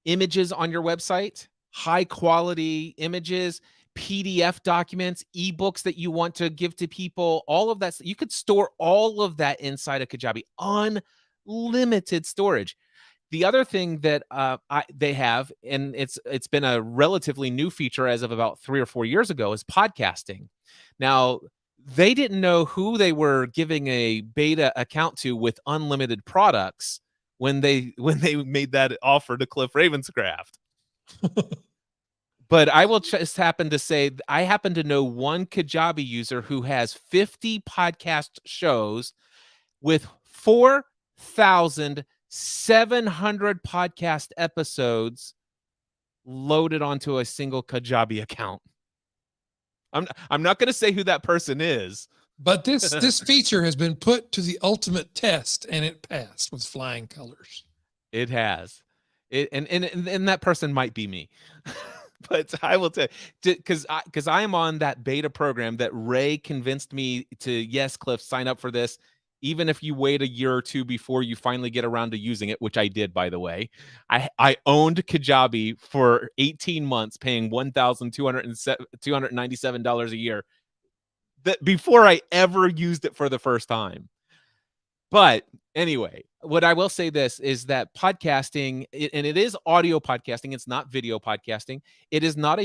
images on your website, high quality images, PDF documents, ebooks that you want to give to people, all of that. You could store all of that inside of Kajabi, unlimited storage. The other thing that they have, and it's been a relatively new feature as of about 3 or 4 years ago, is podcasting. Now, they didn't know who they were giving a beta account to with unlimited products when they made that offer to Cliff Ravenscraft. But I will just happen to say, I happen to know one Kajabi user who has 50 podcast shows with 4,700 podcast episodes loaded onto a single Kajabi account. I'm not going to say who that person is. But this feature has been put to the ultimate test, and it passed with flying colors. It has. And that person might be me. But I will tell you, because I am on that beta program that Ray convinced me to, yes, Cliff, sign up for this. Even if you wait a year or two before you finally get around to using it, which I did, by the way. I owned Kajabi for 18 months, paying $1,297 a year before I ever used it for the first time. But anyway, what I will say this is that podcasting, and it is audio podcasting, it's not video podcasting. It is not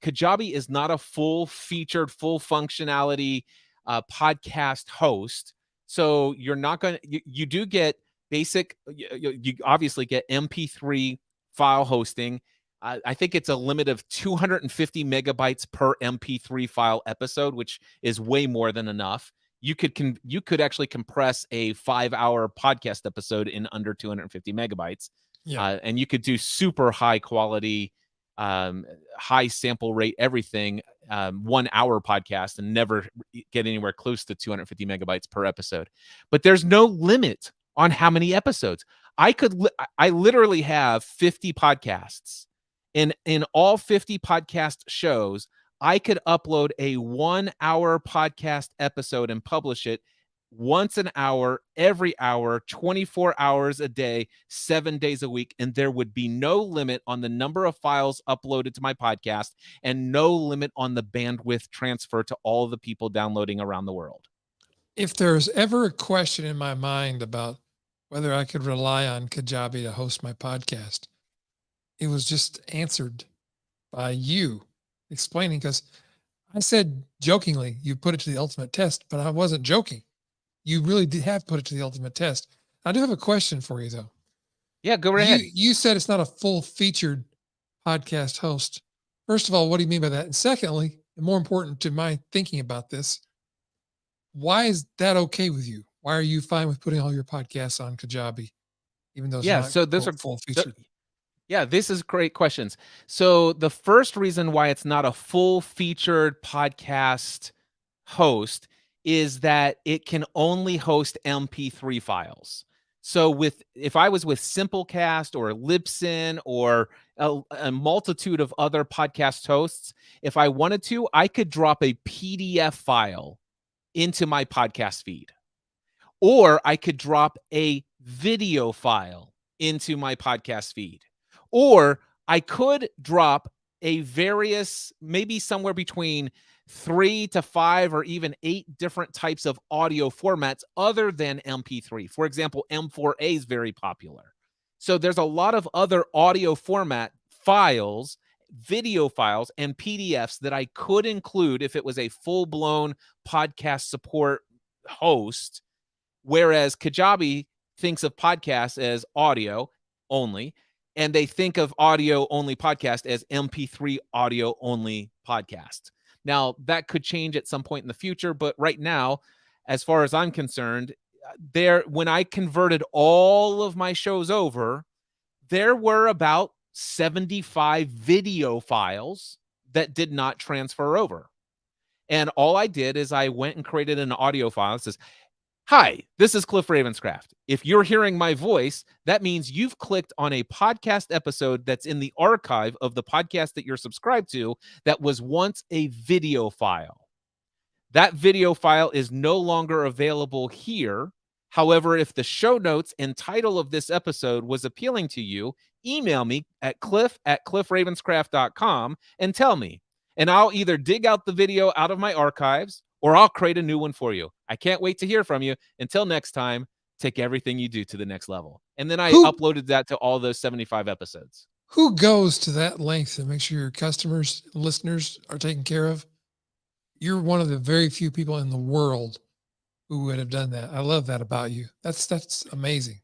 Kajabi is not a full featured, full functionality podcast host. So you're not going to, you do get basic, you obviously get MP3 file hosting. I think it's a limit of 250 megabytes per MP3 file episode, which is way more than enough. You could actually compress a 5-hour podcast episode in under 250 megabytes. Yeah. And you could do super high quality, high sample rate, everything, 1 hour podcast and never get anywhere close to 250 megabytes per episode. But there's no limit on how many episodes. I literally have 50 podcasts. In all 50 podcast shows, I could upload a 1 hour podcast episode and publish it once an hour, every hour, 24 hours a day, 7 days a week. And there would be no limit on the number of files uploaded to my podcast and no limit on the bandwidth transfer to all of the people downloading around the world. If there's ever a question in my mind about whether I could rely on Kajabi to host my podcast, it was just answered by you explaining, because I said jokingly, you put it to the ultimate test, but I wasn't joking. You really did have put it to the ultimate test. I do have a question for you though. Yeah, go right ahead. You said it's not a full featured podcast host. First of all, what do you mean by that? And secondly, and more important to my thinking about this, why is that okay with you? Why are you fine with putting all your podcasts on Kajabi, even though it's Yeah, not so those quote are full th- featured? yeah, this is great questions. So the first reason why it's not a full featured podcast host is that it can only host MP3 files. So if I was with Simplecast or Libsyn or a multitude of other podcast hosts, if I wanted to, I could drop a PDF file into my podcast feed, or I could drop a video file into my podcast feed, or I could drop a various, maybe somewhere between 3 to 5 or even 8 different types of audio formats other than MP3. For example, M4A is very popular. So there's a lot of other audio format files, video files, and PDFs that I could include if it was a full-blown podcast support host. Whereas Kajabi thinks of podcasts as audio only, and they think of audio only podcast as MP3 audio only podcast. Now, that could change at some point in the future, but right now, as far as I'm concerned, when I converted all of my shows over, there were about 75 video files that did not transfer over. And all I did is I went and created an audio file that says, "Hi, this is Cliff Ravenscraft. If you're hearing my voice, that means you've clicked on a podcast episode that's in the archive of the podcast that you're subscribed to that was once a video file. That video file is no longer available here. However, if the show notes and title of this episode was appealing to you, email me at cliff@cliffravenscraft.com and tell me. And I'll either dig out the video out of my archives or I'll create a new one for you. I can't wait to hear from you. Until next time, take everything you do to the next level." And then I Who uploaded that to all those 75 episodes. who goes to that length to make sure your customers, listeners are taken care of? You're one of the very few people in the world who would have done that. I love that about you. That's amazing.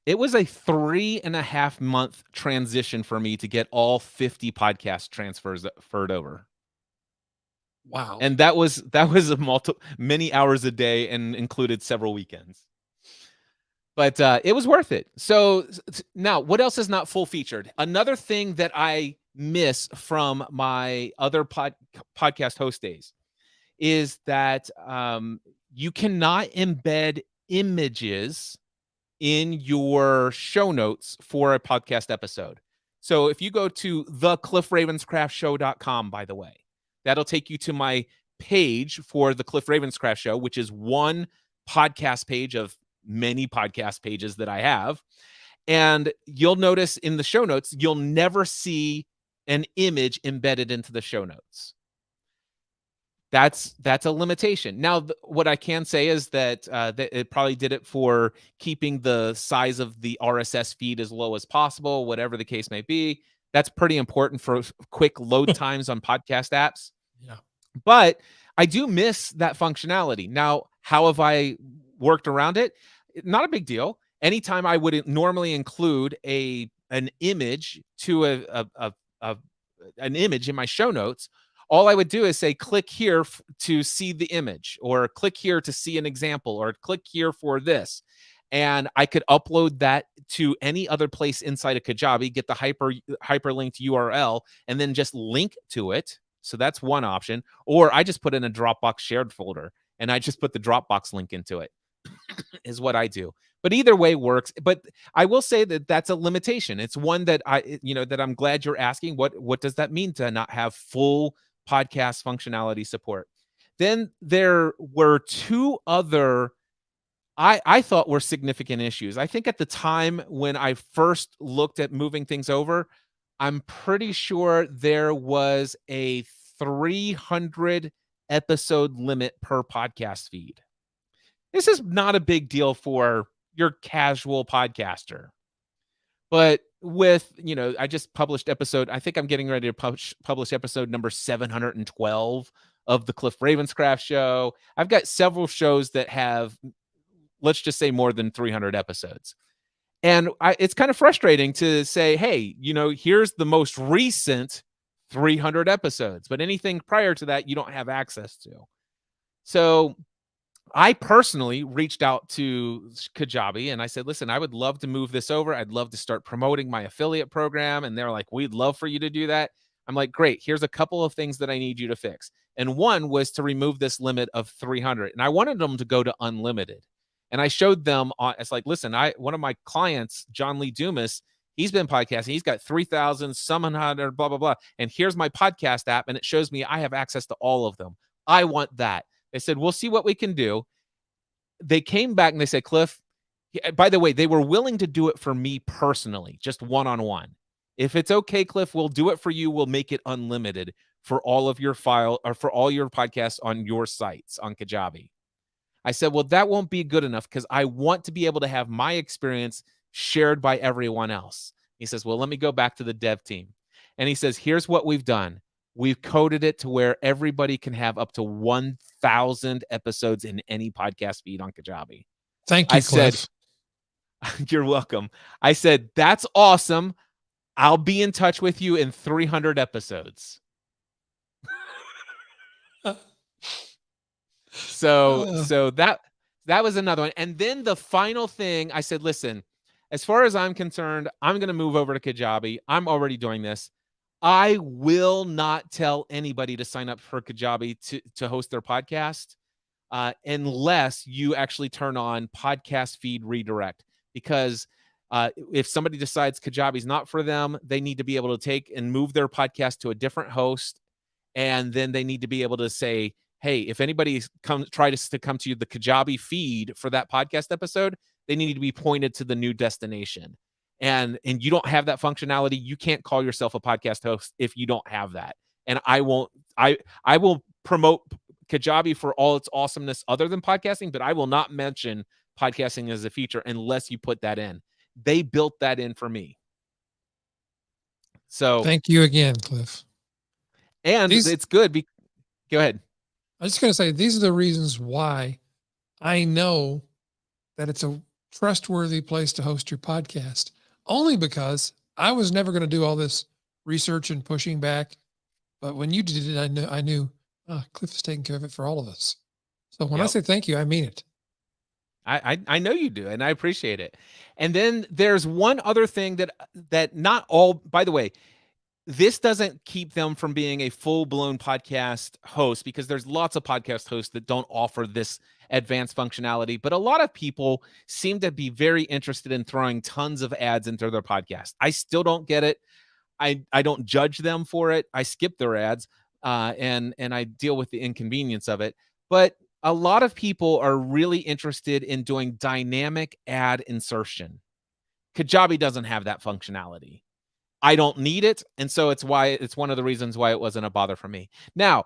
It was a 3.5-month transition for me to get all 50 podcast transferred over. Wow. And that was a many hours a day and included several weekends. But it was worth it. So now, what else is not full featured? Another thing that I miss from my other podcast host days is that you cannot embed images in your show notes for a podcast episode. So if you go to thecliffravenscraftshow.com, by the way, that'll take you to my page for the Cliff Ravenscraft Show, which is one podcast page of many podcast pages that I have. And you'll notice in the show notes, you'll never see an image embedded into the show notes. That's a limitation. Now, what I can say is that it probably did it for keeping the size of the RSS feed as low as possible, whatever the case may be. That's pretty important for quick load times on podcast apps. Yeah. But I do miss that functionality. Now, how have I worked around it? Not a big deal. Anytime I would normally include an image to an image in my show notes, all I would do is say, click here to see the image, or click here to see an example, or click here for this. And I could upload that to any other place inside of Kajabi, get the hyperlinked URL, and then just link to it. So that's one option. Or I just put in a Dropbox shared folder and I just put the Dropbox link into it is what I do. But either way works. But I will say that that's a limitation. It's one that that I'm glad you're asking. What does that mean to not have full podcast functionality support? Then there were two other I thought were significant issues. I think at the time when I first looked at moving things over, I'm pretty sure there was a 300 episode limit per podcast feed. This is not a big deal for your casual podcaster. But with, I just published I think I'm getting ready to publish episode number 712 of the Cliff Ravenscraft Show. I've got several shows that have, let's just say, more than 300 episodes. And it's kind of frustrating to say, hey, here's the most recent 300 episodes, but anything prior to that, you don't have access to. So I personally reached out to Kajabi and I said, listen, I would love to move this over. I'd love to start promoting my affiliate program. And they're like, we'd love for you to do that. I'm like, great. Here's a couple of things that I need you to fix. And one was to remove this limit of 300. And I wanted them to go to unlimited. And I showed them it's like, listen, one of my clients, John Lee Dumas, he's been podcasting. He's got 3,000, 700, blah, blah, blah. And here's my podcast app. And it shows me I have access to all of them. I want that. They said, we'll see what we can do. They came back and they said, Cliff, by the way, they were willing to do it for me personally, just one-on-one. If it's okay, Cliff, we'll do it for you. We'll make it unlimited for all of your or for all your podcasts on your sites on Kajabi. I said, well, that won't be good enough because I want to be able to have my experience shared by everyone else. He says, well, let me go back to the dev team. And he says, here's what we've done. We've coded it to where everybody can have up to 1,000 episodes in any podcast feed on Kajabi. Thank you, Cliff. Said, you're welcome. I said, that's awesome. I'll be in touch with you in 300 episodes. So that was another one. And then the final thing, I said, listen, as far as I'm concerned, I'm going to move over to Kajabi. I'm already doing this. I will not tell anybody to sign up for Kajabi to host their podcast unless you actually turn on podcast feed redirect. Because if somebody decides Kajabi's not for them, they need to be able to take and move their podcast to a different host. And then they need to be able to say, hey, if anybody tries to come to the Kajabi feed for that podcast episode, they need to be pointed to the new destination. And you don't have that functionality. You can't call yourself a podcast host if you don't have that. And I will promote Kajabi for all its awesomeness other than podcasting, but I will not mention podcasting as a feature unless you put that in. They built that in for me. So thank you again, Cliff. And it's good. Go ahead. I was just going to say, these are the reasons why I know that it's a trustworthy place to host your podcast. Only because I was never going to do all this research and pushing back. But when you did it, I knew Cliff is taking care of it for all of us. So when I say thank you, I mean it. I know you do, and I appreciate it. And then there's one other thing that not all, by the way, this doesn't keep them from being a full-blown podcast host, because there's lots of podcast hosts that don't offer this advanced functionality, but a lot of people seem to be very interested in throwing tons of ads into their podcast. I still don't get it. I don't judge them for it. I skip their ads and I deal with the inconvenience of it. But a lot of people are really interested in doing dynamic ad insertion. Kajabi doesn't have that functionality. I don't need it. And so it's one of the reasons why it wasn't a bother for me. Now,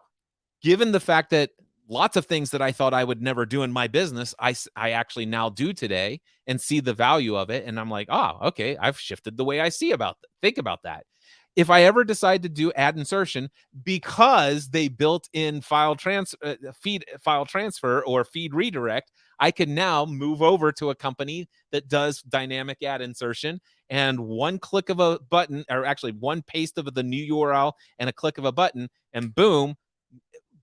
given the fact that lots of things that I thought I would never do in my business, I actually now do today and see the value of it. And I'm like, okay, I've shifted the way I think about that. If I ever decide to do ad insertion, because they built in feed file transfer or feed redirect, I can now move over to a company that does dynamic ad insertion, and one click of a button, or actually one paste of the new URL and a click of a button, and boom,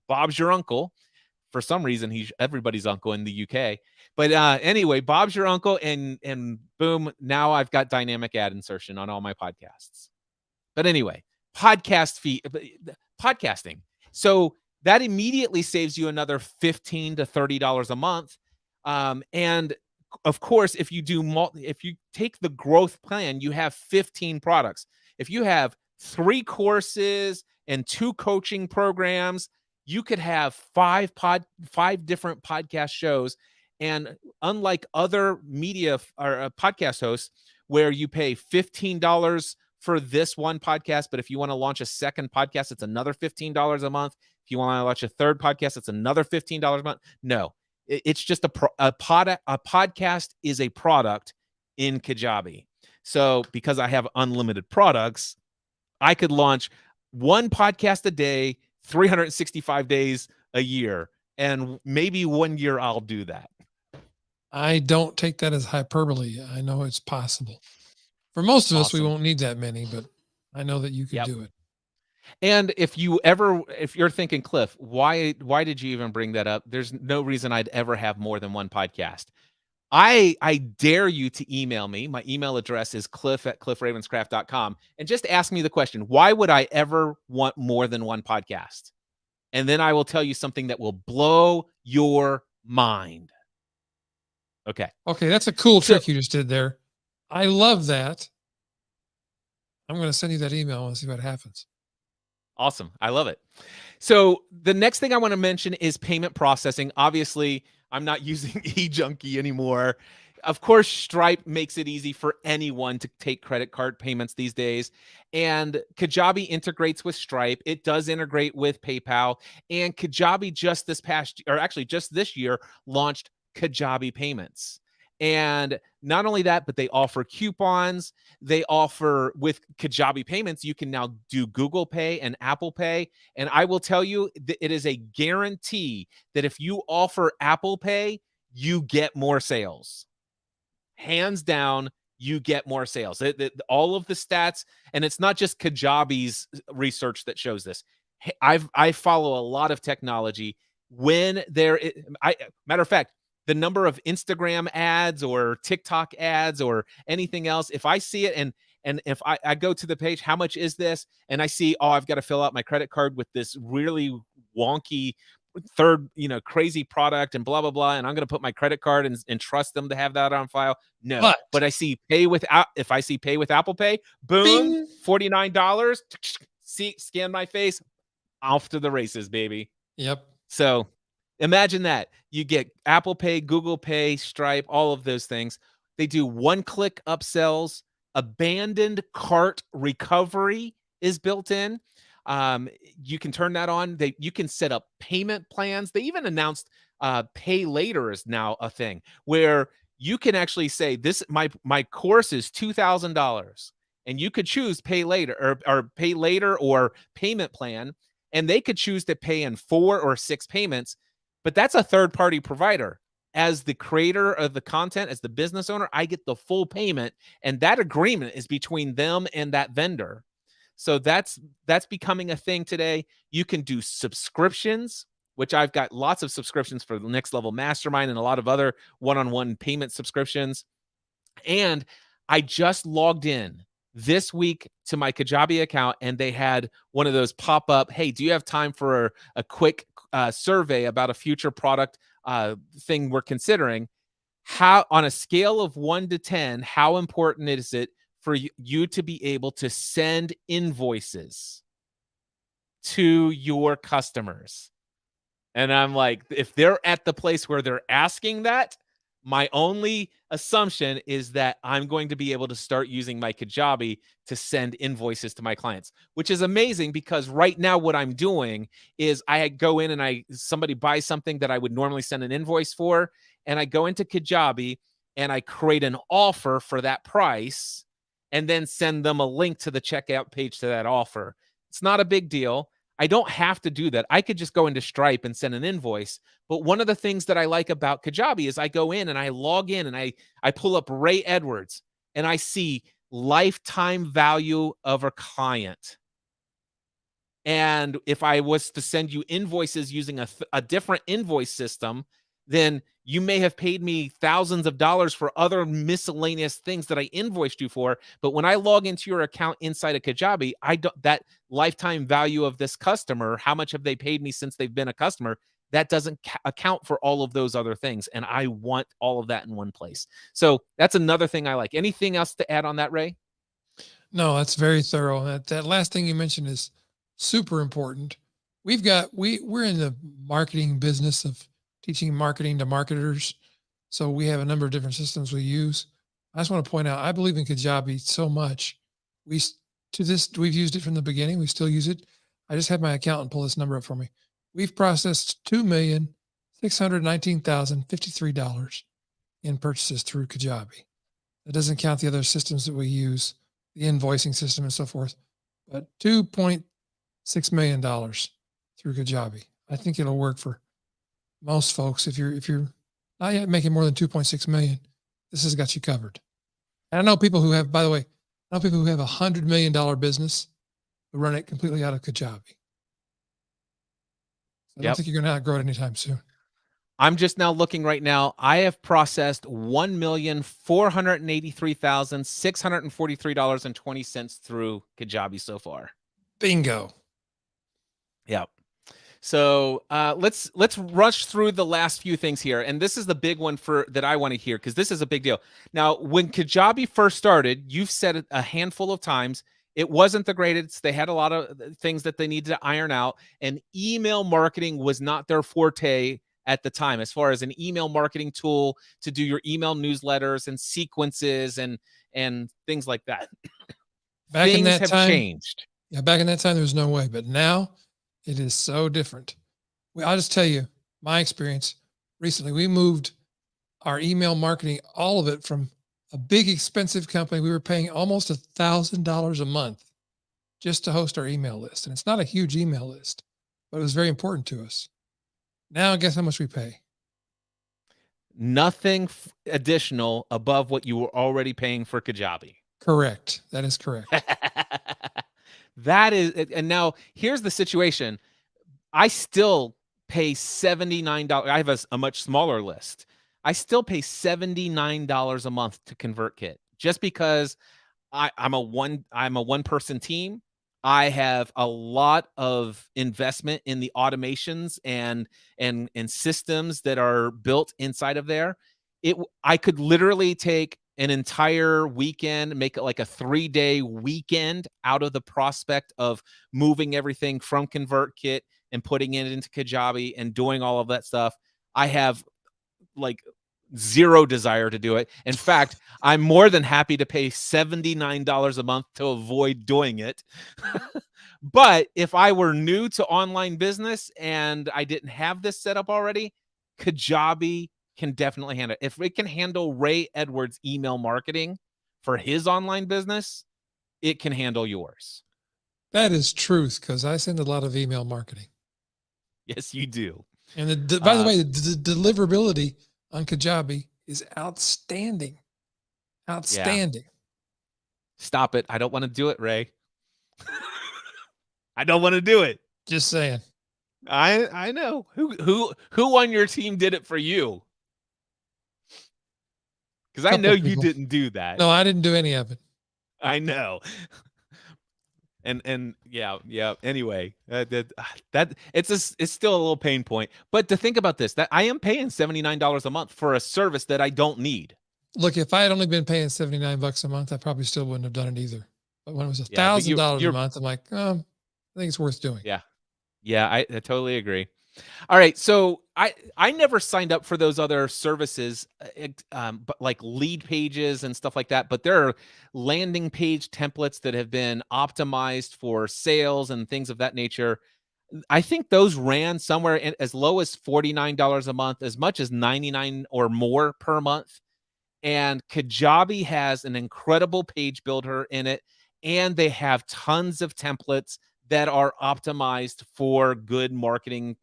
Bob's your uncle. For some reason, he's everybody's uncle in the UK. But anyway, Bob's your uncle, and boom, now I've got dynamic ad insertion on all my podcasts. But anyway, podcasting. So that immediately saves you another $15 to $30 a month. And of course, if you take the growth plan, you have 15 products. If you have 3 courses and 2 coaching programs, you could have 5 different podcast shows. And unlike other media or podcast hosts, where you pay $15 for this one podcast, but if you want to launch a second podcast, it's another $15 a month. If you want to launch a third podcast, it's another $15 a month. No, it's just a podcast is a product in Kajabi. So because I have unlimited products, I could launch one podcast a day, 365 days a year, and maybe one year I'll do that. I don't take that as hyperbole. I know it's possible. For most of us, we Awesome. won't need that many, but I know that you could Yep. do it. And if you're thinking, Cliff, why did you even bring that up? There's no reason I'd ever have more than one podcast. I dare you to email me. My email address is cliff@cliffravenscraft.com, and just ask me the question, why would I ever want more than one podcast? And then I will tell you something that will blow your mind. Okay. Okay, that's a cool So trick you just did there. I love that. I'm going to send you that email and see what happens. awesome. I love it. So the next thing I want to mention is payment processing. Obviously, I'm not using eJunkie anymore. Of course, Stripe makes it easy for anyone to take credit card payments these days. And Kajabi integrates with Stripe. It does integrate with PayPal. And Kajabi just this year, launched Kajabi payments. And not only that, but they offer coupons. They offer, with Kajabi payments, you can now do Google Pay and Apple Pay. And I will tell you, it is a guarantee that if you offer Apple Pay, you get more sales. Hands down, you get more sales. All of the stats, and it's not just Kajabi's research that shows this. I follow a lot of technology. When matter of fact, the number of Instagram ads or TikTok ads or anything else, if I see it and if I go to the page, how much is this? And I see, oh, I've got to fill out my credit card with this really wonky third, crazy product and blah, blah, blah. And I'm going to put my credit card and trust them to have that on file. No, But but if I see pay with Apple Pay, boom, bing. $49, scan my face, off to the races, baby. Yep. So imagine that. You get Apple Pay, Google Pay, Stripe, all of those things. They do one-click upsells. Abandoned cart recovery is built in. You can turn that on. You can set up payment plans. They even announced pay later is now a thing where you can actually say, this my course is $2,000, and you could choose pay later or pay later or payment plan, and they could choose to pay in 4 or 6 payments. But that's a third party provider. As the creator of the content, as the business owner, I get the full payment, and that agreement is between them and that vendor. So that's becoming a thing today. You can do subscriptions, which I've got lots of subscriptions for the Next Level Mastermind and a lot of other one-on-one payment subscriptions. And I just logged in this week to my Kajabi account, and they had one of those pop up, hey, do you have time for a quick survey about a future product thing we're considering? How, on a scale of 1 to 10, how important is it for you to be able to send invoices to your customers? And I'm like, if they're at the place where they're asking that, my only assumption is that I'm going to be able to start using my Kajabi to send invoices to my clients, which is amazing because right now what I'm doing is I go in and somebody buys something that I would normally send an invoice for, and I go into Kajabi and I create an offer for that price and then send them a link to the checkout page to that offer. It's not a big deal. I don't have to do that. I could just go into Stripe and send an invoice. But one of the things that I like about Kajabi is I go in and I log in and I pull up Ray Edwards and I see lifetime value of a client. And if I was to send you invoices using a different invoice system, then you may have paid me thousands of dollars for other miscellaneous things that I invoiced you for. But when I log into your account inside of Kajabi, that lifetime value of this customer, how much have they paid me since they've been a customer, that doesn't account for all of those other things. And I want all of that in one place. So that's another thing I like. Anything else to add on that, Ray? No, that's very thorough. That last thing you mentioned is super important. We're in the marketing business of teaching marketing to marketers. So we have a number of different systems we use. I just want to point out, I believe in Kajabi so much. We've used it from the beginning. We still use it. I just had my accountant pull this number up for me. We've processed $2,619,053 in purchases through Kajabi. That doesn't count the other systems that we use, the invoicing system and so forth, but $2.6 million through Kajabi. I think it'll work for most folks. If you're not yet making more than 2.6 million. This has got you covered. And I know people who have, by the way, I know people who have $100 million business who run it completely out of Kajabi. I don't think you're going to outgrow it anytime soon. I'm just now looking right now. I have processed $1,483,643.20 through Kajabi so far. Bingo. Yeah. So let's rush through the last few things here, and this is the big one that I want to hear, because this is a big deal. Now, when Kajabi first started, you've said it a handful of times, it wasn't the greatest. They had a lot of things that they needed to iron out, and email marketing was not their forte at the time, as far as an email marketing tool to do your email newsletters and sequences and things like that. Back in Things that have time, changed. Yeah, back in that time, there was no way, but now it is so different. Well, I'll just tell you my experience recently. We moved our email marketing, all of it, from a big expensive company. We were paying almost $1,000 a month just to host our email list. And it's not a huge email list, but it was very important to us. Now, guess how much we pay? Nothing additional above what you were already paying for Kajabi. Correct. That is correct. That is, and now here's the situation. I still pay $79. I have a much smaller list. I still pay $79 a month to ConvertKit, just because I'm a one person team. I have a lot of investment in the automations and systems that are built inside of there. I could literally take an entire weekend, make it like a 3-day weekend out of the prospect of moving everything from ConvertKit and putting it into Kajabi and doing all of that stuff. I have like zero desire to do it. In fact, I'm more than happy to pay $79 a month to avoid doing it. But if I were new to online business and I didn't have this set up already, Kajabi can definitely handle it. If it can handle Ray Edwards' email marketing for his online business, it can handle yours. That is truth, because I send a lot of email marketing. Yes, you do. And by the way, the deliverability on Kajabi is outstanding. Outstanding. Yeah. Stop it. I don't want to do it, Ray. I don't want to do it. Just saying. I know. Who on your team did it for you? Because I know you didn't do that. No, I didn't do any of it. I know. And yeah. Anyway, that it's still a little pain point. But to think about this, that I am paying $79 a month for a service that I don't need. Look, if I had only been paying $79 a month, I probably still wouldn't have done it either. But when it was $1,000 a month, I'm like, I think it's worth doing. Yeah, I totally agree. All right, so I never signed up for those other services, but like lead pages and stuff like that. But there are landing page templates that have been optimized for sales and things of that nature. I think those ran somewhere as low as $49 a month, as much as $99 or more per month. And Kajabi has an incredible page builder in it, and they have tons of templates that are optimized for good marketing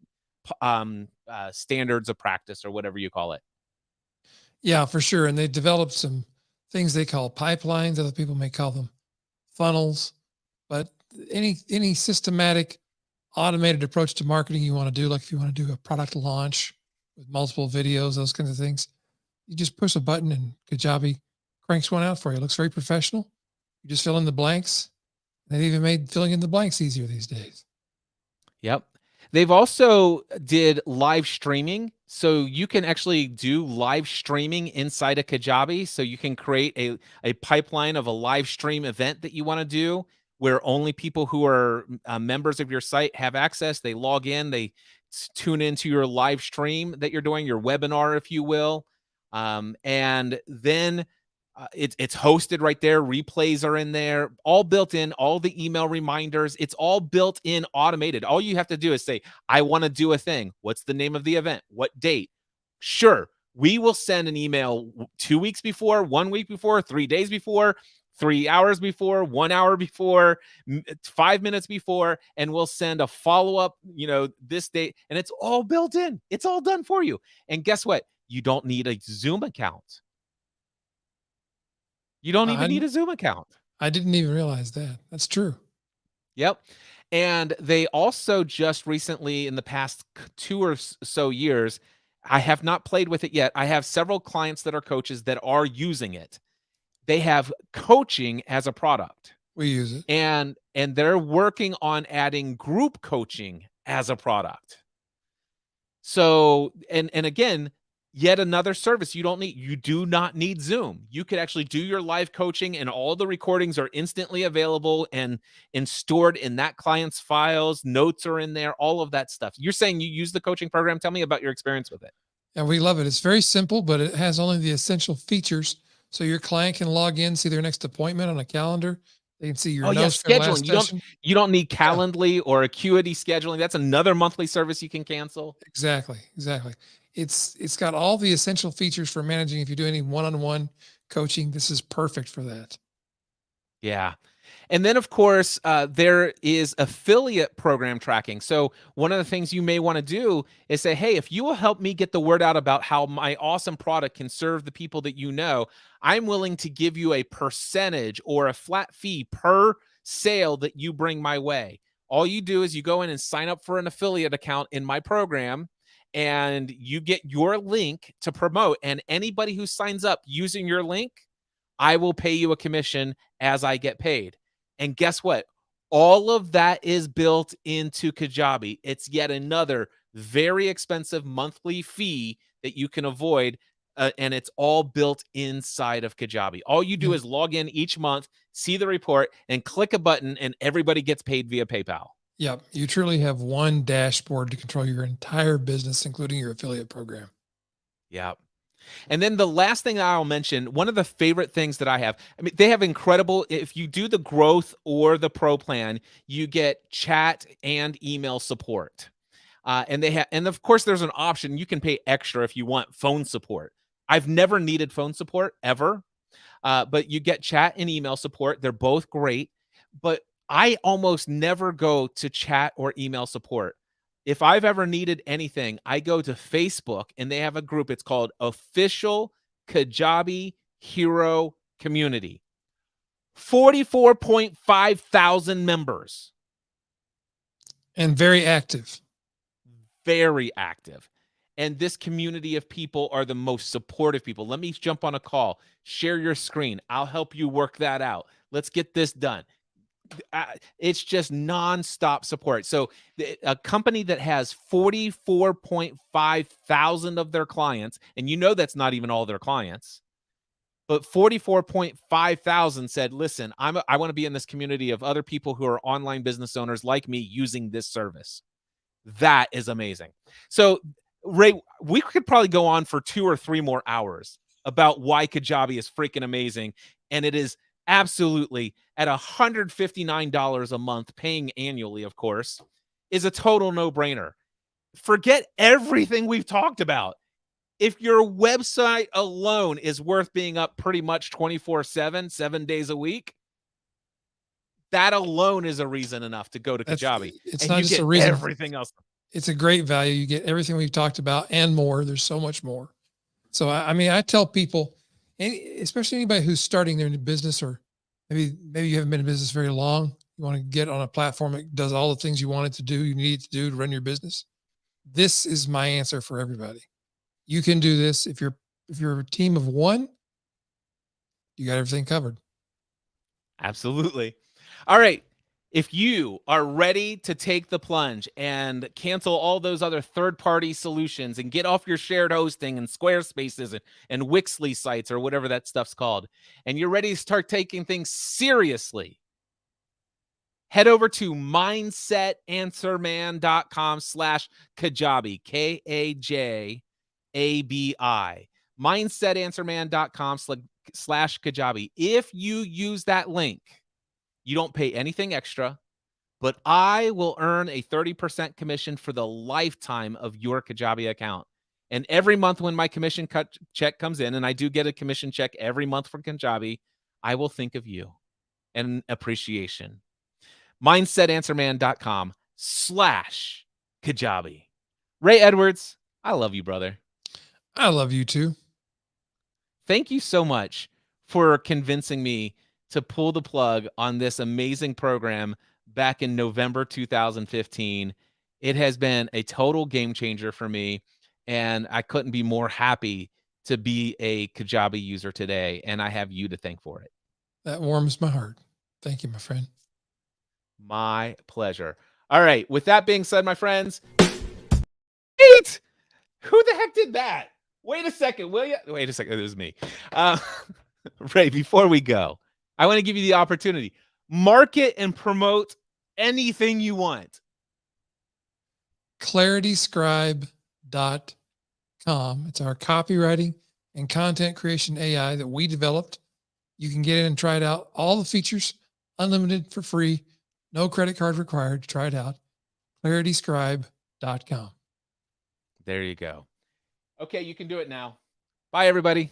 standards of practice, or whatever you call it. Yeah, for sure. And they developed some things they call pipelines. Other people may call them funnels. But any systematic, automated approach to marketing you want to do, like if you want to do a product launch with multiple videos, those kinds of things, you just push a button and Kajabi cranks one out for you. It looks very professional. You just fill in the blanks. They've even made filling in the blanks easier these days. Yep. They've also did live streaming. So you can actually do live streaming inside of Kajabi. So you can create a pipeline of a live stream event that you want to do, where only people who are members of your site have access. They log in, they tune into your live stream that you're doing, your webinar, if you will. And then it's hosted right there. Replays are in there, all built in, all the email reminders. It's all built in, automated. All you have to do is say, I want to do a thing. What's the name of the event? What date? Sure. We will send an email 2 weeks before, 1 week before, 3 days before, 3 hours before, 1 hour before, 5 minutes before, and we'll send a follow-up, this date, and it's all built in. It's all done for you. And guess what? you don't need a Zoom account. You don't even need a Zoom account. I didn't even realize that. That's true. Yep. And they also just recently, in the past 2 or so years, I have not played with it yet. I have several clients that are coaches that are using it. They have coaching as a product. We use it. And they're working on adding group coaching as a product. So, and again, yet another service you don't need. You do not need Zoom. You could actually do your live coaching, and all the recordings are instantly available and stored in that client's files. Notes are in there, all of that stuff. You're saying you use the coaching program. Tell me about your experience with it. And we love it. It's very simple, but it has only the essential features. So your client can log in, see their next appointment on a calendar. They can see your Oh yeah, notes from last scheduling. session. You don't need Calendly or Acuity scheduling. That's another monthly service you can cancel. Exactly. It's got all the essential features for managing. If you do any one-on-one coaching, this is perfect for that. Yeah. And then, of course, there is affiliate program tracking. So one of the things you may want to do is say, hey, if you will help me get the word out about how my awesome product can serve the people that you know, I'm willing to give you a percentage or a flat fee per sale that you bring my way. All you do is you go in and sign up for an affiliate account in my program, and you get your link to promote. And anybody who signs up using your link, I will pay you a commission as I get paid. And guess what? All of that is built into Kajabi. It's yet another very expensive monthly fee that you can avoid. And it's all built inside of Kajabi. All you do is log in each month, see the report, and click a button, and everybody gets paid via PayPal. Yep. You truly have one dashboard to control your entire business, including your affiliate program. Yeah. And then the last thing I'll mention, one of the favorite things that I mean, they have incredible, if you do the growth or the pro plan, you get chat and email support. And they have, and of course there's an option. You can pay extra if you want phone support. I've never needed phone support ever, but you get chat and email support. They're both great, but I almost never go to chat or email support. If I've ever needed anything, I go to Facebook, and they have a group. It's called Official Kajabi Hero Community. 44.5 thousand members. And very active. Very active. And this community of people are the most supportive people. Let me jump on a call. Share your screen. I'll help you work that out. Let's get this done. It's just nonstop support. So a company that has 44.5 thousand of their clients, and you know that's not even all their clients, but 44.5 thousand said, listen, I want to be in this community of other people who are online business owners like me using this service. That is amazing. So Ray, we could probably go on for 2 or 3 more hours about why Kajabi is freaking amazing. And it is absolutely at $159 a month, paying annually, of course, is a total no-brainer. Forget everything we've talked about. If your website alone is worth being up pretty much 24/7, 7 days a week, that alone is a reason enough to go to Kajabi. It's and not you just get a reason. everything else. It's a great value. You get everything we've talked about and more. There's so much more. So, I mean, I tell people, especially anybody who's starting their new business, or maybe you haven't been in business very long, you want to get on a platform that does all the things you want it to do, you need it to do to run your business. This is my answer for everybody. You can do this. If you're a team of one, you got everything covered. Absolutely. All right. If you are ready to take the plunge and cancel all those other third-party solutions and get off your shared hosting and Squarespaces and Wixly sites or whatever that stuff's called, and you're ready to start taking things seriously, head over to mindsetanswerman.com/Kajabi, Kajabi, mindsetanswerman.com/Kajabi. If you use that link, you don't pay anything extra, but I will earn a 30% commission for the lifetime of your Kajabi account. And every month when my commission check comes in, and I do get a commission check every month from Kajabi, I will think of you and appreciation. mindsetanswerman.com/Kajabi. Ray Edwards, I love you, brother. I love you too. Thank you so much for convincing me to pull the plug on this amazing program back in November 2015. It has been a total game changer for me, and I couldn't be more happy to be a Kajabi user today, and I have you to thank for it. That warms my heart. Thank you, my friend. My pleasure. All right, with that being said, my friends, wait! Who the heck did that? Wait a second, will you? Wait a second, it was me. Ray, before we go, I want to give you the opportunity. Market and promote anything you want. ClarityScribe.com. It's our copywriting and content creation AI that we developed. You can get in and try it out. All the features, unlimited for free. No credit card required. Try it out. ClarityScribe.com. There you go. Okay, you can do it now. Bye, everybody.